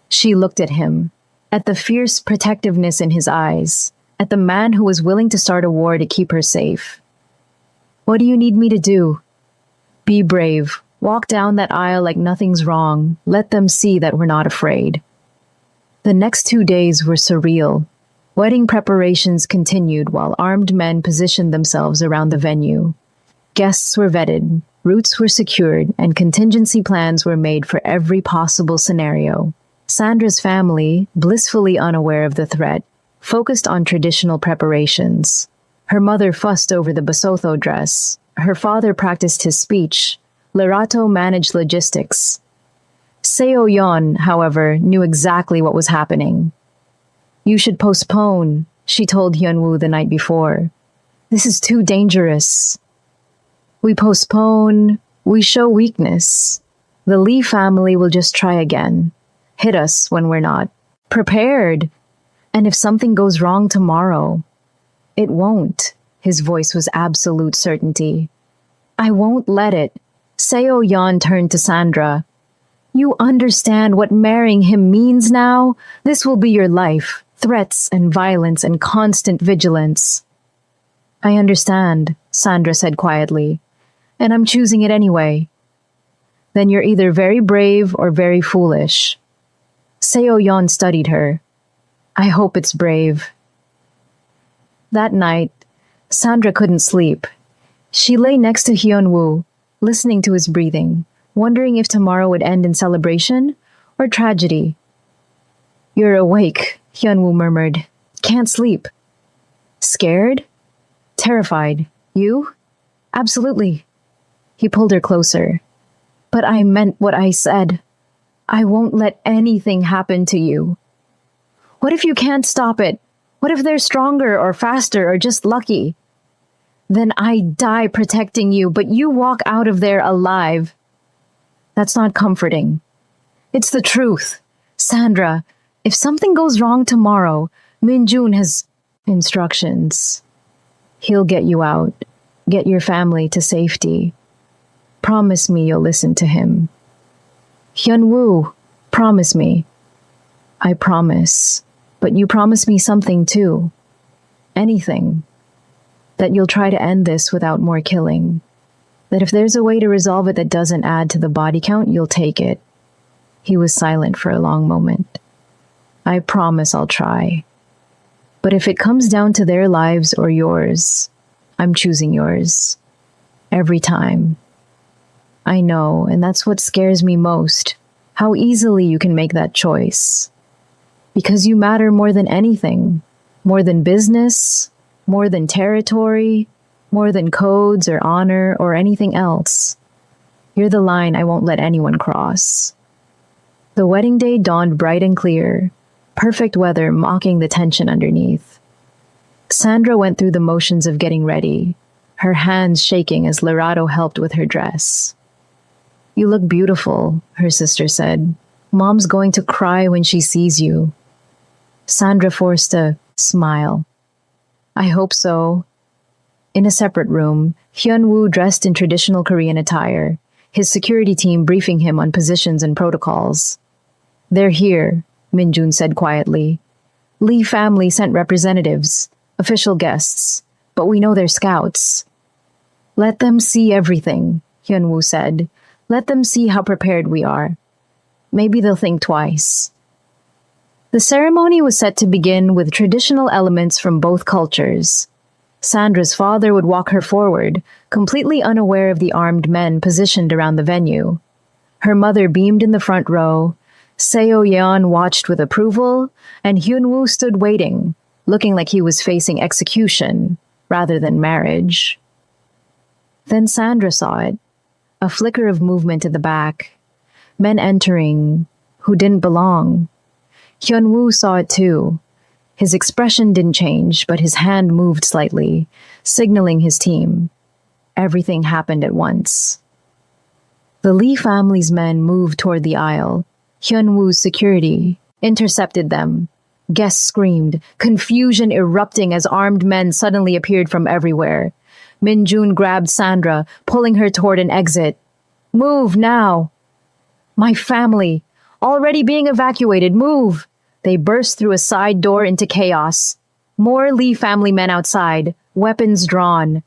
She looked at him, at the fierce protectiveness in his eyes, at the man who was willing to start a war to keep her safe. What do you need me to do? Be brave. Walk down that aisle like nothing's wrong. Let them see that we're not afraid. The next 2 days were surreal. Wedding preparations continued while armed men positioned themselves around the venue. Guests were vetted, routes were secured, and contingency plans were made for every possible scenario. Sandra's family, blissfully unaware of the threat, focused on traditional preparations. Her mother fussed over the Basotho dress. Her father practiced his speech. Lerato managed logistics. Seo Yeon, however, knew exactly what was happening. You should postpone, she told Hyunwoo the night before. This is too dangerous. We postpone, we show weakness. The Lee family will just try again. Hit us when we're not prepared. And if something goes wrong tomorrow, it won't. His voice was absolute certainty. I won't let it. Seo Yeon turned to Sandra. You understand what marrying him means now? This will be your life. Threats and violence and constant vigilance. I understand, Sandra said quietly. And I'm choosing it anyway. Then you're either very brave or very foolish. Seo Yeon studied her. I hope it's brave. That night, Sandra couldn't sleep. She lay next to Hyunwoo, listening to his breathing, wondering if tomorrow would end in celebration or tragedy. You're awake, Hyunwoo murmured. Can't sleep. Scared? Terrified. You? Absolutely. He pulled her closer. But I meant what I said. I won't let anything happen to you. What if you can't stop it? What if they're stronger or faster or just lucky? Then I die protecting you, but you walk out of there alive. That's not comforting. It's the truth. Sandra, if something goes wrong tomorrow, Minjun has instructions. He'll get you out, get your family to safety. Promise me you'll listen to him. Hyunwoo, promise me. I promise. But you promise me something too. Anything. That you'll try to end this without more killing. That if there's a way to resolve it that doesn't add to the body count, you'll take it. He was silent for a long moment. I promise I'll try. But if it comes down to their lives or yours, I'm choosing yours. Every time. I know, and that's what scares me most. How easily you can make that choice. Because you matter more than anything. More than business, more than territory, more than codes or honor or anything else. You're the line I won't let anyone cross. The wedding day dawned bright and clear, perfect weather mocking the tension underneath. Sandra went through the motions of getting ready, her hands shaking as Lerato helped with her dress. You look beautiful, her sister said. Mom's going to cry when she sees you. Sandra forced a smile. I hope so. In a separate room, Hyunwoo dressed in traditional Korean attire, his security team briefing him on positions and protocols. They're here, Minjun said quietly. Lee family sent representatives, official guests, but we know they're scouts. Let them see everything, Hyunwoo said. Let them see how prepared we are. Maybe they'll think twice. The ceremony was set to begin with traditional elements from both cultures. Sandra's father would walk her forward, completely unaware of the armed men positioned around the venue. Her mother beamed in the front row, Seo Yeon watched with approval, and Hyunwoo stood waiting, looking like he was facing execution rather than marriage. Then Sandra saw it, a flicker of movement at the back, men entering who didn't belong. Hyunwoo saw it too. His expression didn't change, but his hand moved slightly, signaling his team. Everything happened at once. The Lee family's men moved toward the aisle. Hyunwoo's security intercepted them. Guests screamed, confusion erupting as armed men suddenly appeared from everywhere. Minjun grabbed Sandra, pulling her toward an exit. Move now! My family! Already being evacuated, move! They burst through a side door into chaos. More Lee family men outside, weapons drawn.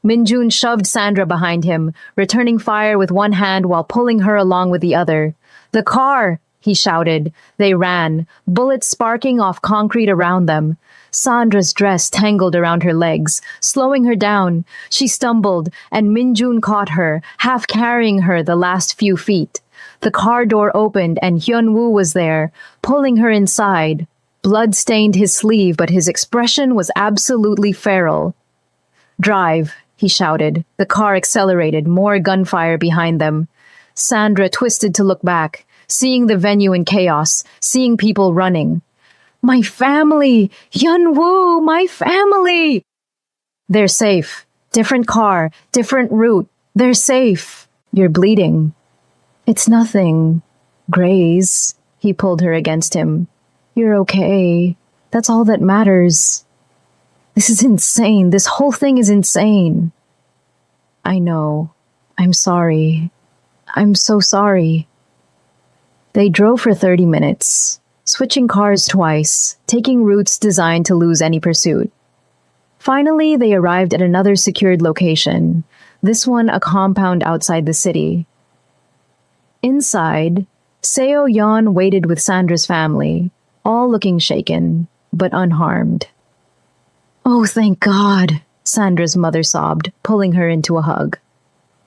Minjun shoved Sandra behind him, returning fire with one hand while pulling her along with the other. The car! He shouted. They ran, bullets sparking off concrete around them. Sandra's dress tangled around her legs, slowing her down. She stumbled, and Minjun caught her, half carrying her the last few feet. The car door opened, and Hyunwoo was there, pulling her inside. Blood stained his sleeve, but his expression was absolutely feral. Drive, he shouted. The car accelerated, more gunfire behind them. Sandra twisted to look back, seeing the venue in chaos, seeing people running. My family! Hyunwoo, my family! They're safe. Different car, different route. They're safe. You're bleeding. It's nothing. Graze. He pulled her against him. You're okay. That's all that matters. This is insane. This whole thing is insane. I know. I'm sorry. I'm so sorry. They drove for 30 minutes, switching cars twice, taking routes designed to lose any pursuit. Finally, they arrived at another secured location, this one a compound outside the city. Inside, Seo Yeon waited with Sandra's family, all looking shaken, but unharmed. Oh, thank God, Sandra's mother sobbed, pulling her into a hug.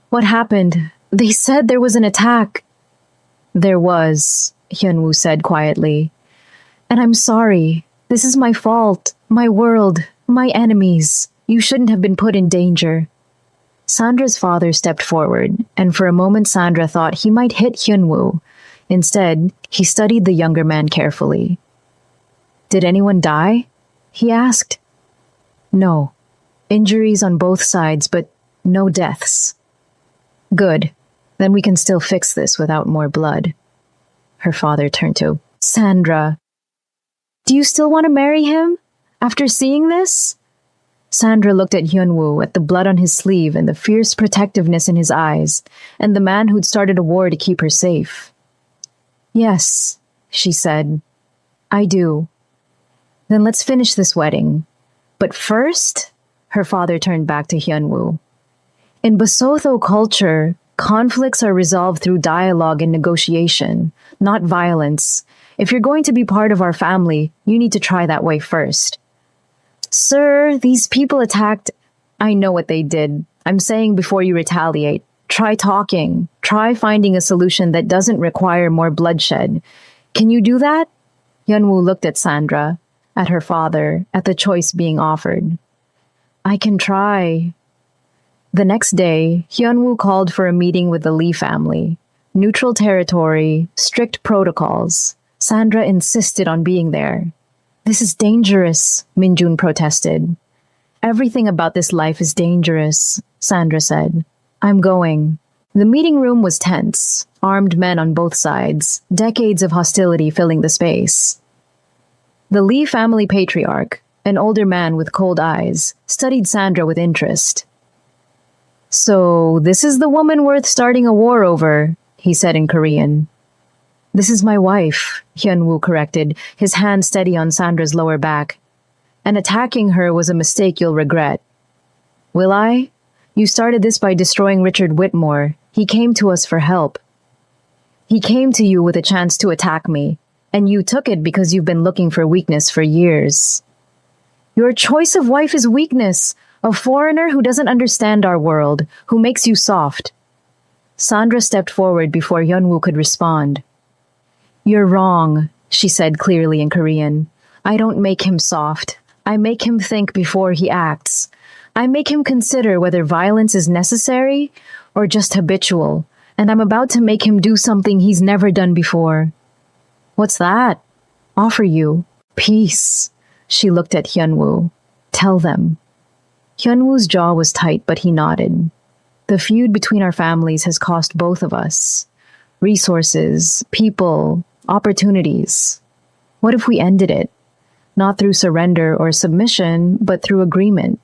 What happened? They said there was an attack. There was, Hyunwoo said quietly. And I'm sorry. This is my fault, my world, my enemies. You shouldn't have been put in danger. Sandra's father stepped forward, and for a moment Sandra thought he might hit Hyunwoo. Instead, he studied the younger man carefully. Did anyone die? He asked. No. Injuries on both sides, but no deaths. Good. Then we can still fix this without more blood. Her father turned to Sandra. Do you still want to marry him? After seeing this? Sandra looked at Hyunwoo, at the blood on his sleeve and the fierce protectiveness in his eyes, and the man who'd started a war to keep her safe. Yes, she said. I do. Then let's finish this wedding. But first, her father turned back to Hyunwoo. In Basotho culture, conflicts are resolved through dialogue and negotiation, not violence. If you're going to be part of our family, you need to try that way first. Sir, these people attacked. I know what they did. I'm saying before you retaliate, try talking. Try finding a solution that doesn't require more bloodshed. Can you do that? Hyunwoo looked at Sandra, at her father, at the choice being offered. I can try. The next day, Hyunwoo called for a meeting with the Lee family. Neutral territory, strict protocols. Sandra insisted on being there. This is dangerous, Minjun protested. Everything about this life is dangerous, Sandra said. I'm going. The meeting room was tense, armed men on both sides, decades of hostility filling the space. The Lee family patriarch, an older man with cold eyes, studied Sandra with interest. So, this is the woman worth starting a war over, he said in Korean. This is my wife, Hyunwoo corrected, his hand steady on Sandra's lower back. And attacking her was a mistake you'll regret. Will I? You started this by destroying Richard Whitmore. He came to us for help. He came to you with a chance to attack me, and you took it because you've been looking for weakness for years. Your choice of wife is weakness. A foreigner who doesn't understand our world, who makes you soft. Sandra stepped forward before Hyunwoo could respond. You're wrong, she said clearly in Korean. I don't make him soft. I make him think before he acts. I make him consider whether violence is necessary or just habitual, and I'm about to make him do something he's never done before. What's that? Offer you peace. She looked at Hyunwoo. Tell them. Hyunwoo's jaw was tight, but he nodded. The feud between our families has cost both of us. Resources, people, opportunities. What if we ended it? Not through surrender or submission, but through agreement.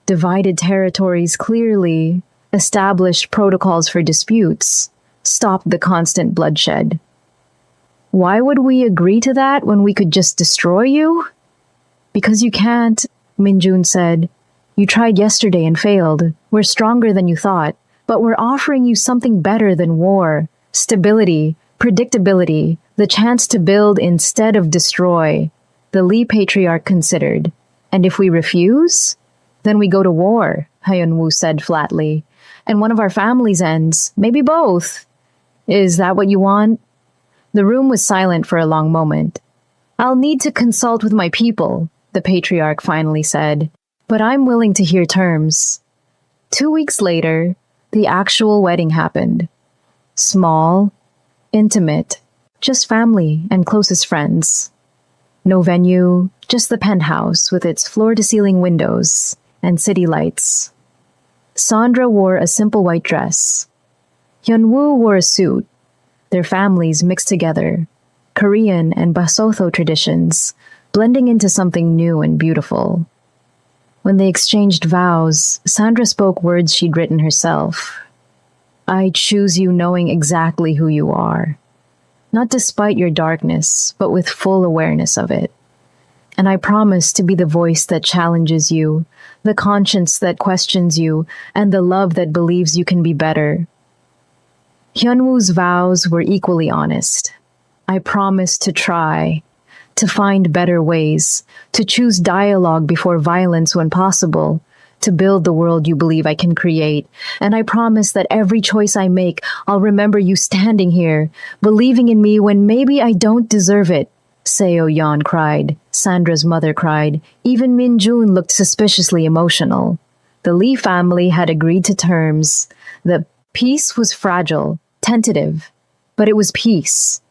Divided territories clearly, established protocols for disputes, stopped the constant bloodshed. Why would we agree to that when we could just destroy you? Because you can't, Minjun said. You tried yesterday and failed. We're stronger than you thought, but we're offering you something better than war, stability, predictability, the chance to build instead of destroy, the Lee patriarch considered. And if we refuse, then we go to war, Hyunwoo said flatly. And one of our families ends, maybe both. Is that what you want? The room was silent for a long moment. I'll need to consult with my people, the patriarch finally said, but I'm willing to hear terms. 2 weeks later, the actual wedding happened. Small, intimate, just family and closest friends. No venue, just the penthouse with its floor-to-ceiling windows and city lights. Sandra wore a simple white dress. Hyunwoo wore a suit. Their families mixed together, Korean and Basotho traditions, blending into something new and beautiful. When they exchanged vows, Sandra spoke words she'd written herself. I choose you knowing exactly who you are. Not despite your darkness, but with full awareness of it. And I promise to be the voice that challenges you, the conscience that questions you, and the love that believes you can be better. Hyunwoo's vows were equally honest. I promise to try, to find better ways, to choose dialogue before violence when possible, to build the world you believe I can create. And I promise that every choice I make, I'll remember you standing here, believing in me when maybe I don't deserve it. Seo Yeon cried. Sandra's mother cried. Even Min Jun looked suspiciously emotional. The Lee family had agreed to terms. The peace was fragile, tentative, but it was peace.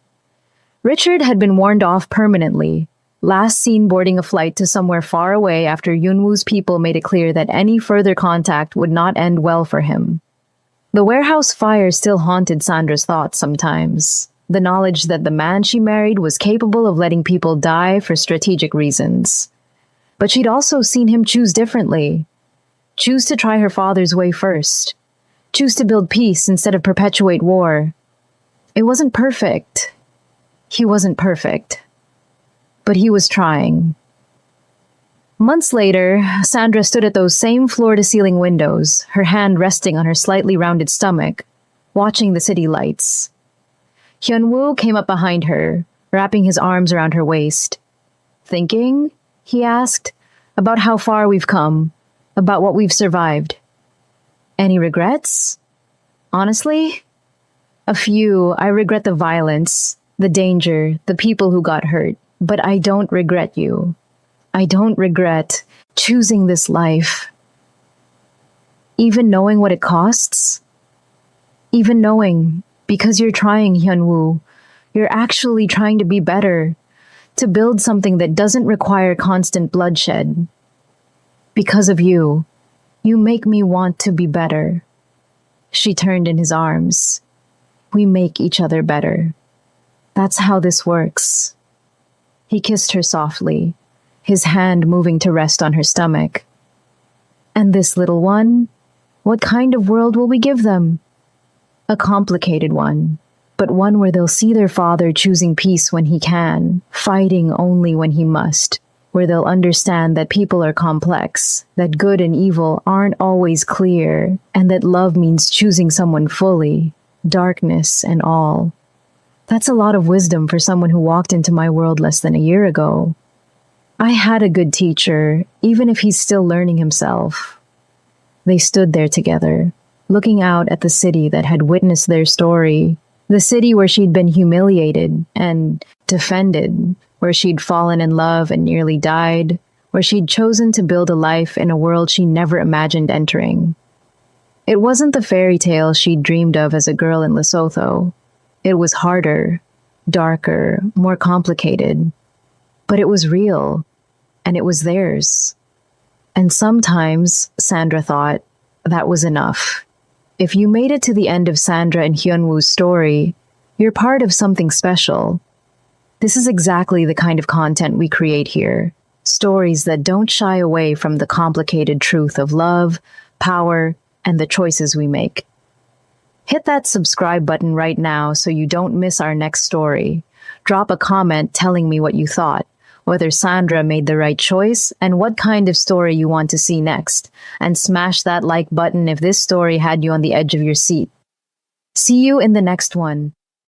Richard had been warned off permanently, last seen boarding a flight to somewhere far away after Yunwoo's people made it clear that any further contact would not end well for him. The warehouse fire still haunted Sandra's thoughts sometimes. The knowledge that the man she married was capable of letting people die for strategic reasons. But she'd also seen him choose differently. Choose to try her father's way first. Choose to build peace instead of perpetuate war. It wasn't perfect. He wasn't perfect. But he was trying. Months later, Sandra stood at those same floor-to-ceiling windows, her hand resting on her slightly rounded stomach, watching the city lights. Hyunwoo came up behind her, wrapping his arms around her waist. Thinking, he asked, about how far we've come, about what we've survived. Any regrets? Honestly? A few. I regret the violence, the danger, the people who got hurt. But I don't regret you. I don't regret choosing this life. Even knowing what it costs? Even knowing, because you're trying, Hyunwoo, you're actually trying to be better, to build something that doesn't require constant bloodshed. Because of you, you make me want to be better. She turned in his arms. We make each other better. That's how this works. He kissed her softly, his hand moving to rest on her stomach. And this little one? What kind of world will we give them? A complicated one, but one where they'll see their father choosing peace when he can, fighting only when he must, where they'll understand that people are complex, that good and evil aren't always clear, and that love means choosing someone fully, darkness and all. That's a lot of wisdom for someone who walked into my world less than a year ago. I had a good teacher, even if he's still learning himself. They stood there together, looking out at the city that had witnessed their story, the city where she'd been humiliated and defended, where she'd fallen in love and nearly died, where she'd chosen to build a life in a world she never imagined entering. It wasn't the fairy tale she'd dreamed of as a girl in Lesotho. It was harder, darker, more complicated. But it was real, and it was theirs. And sometimes, Sandra thought, that was enough. If you made it to the end of Sandra and Hyunwoo's story, you're part of something special. This is exactly the kind of content we create here. Stories that don't shy away from the complicated truth of love, power, and the choices we make. Hit that subscribe button right now so you don't miss our next story. Drop a comment telling me what you thought, whether Sandra made the right choice, and what kind of story you want to see next. And smash that like button if this story had you on the edge of your seat. See you in the next one.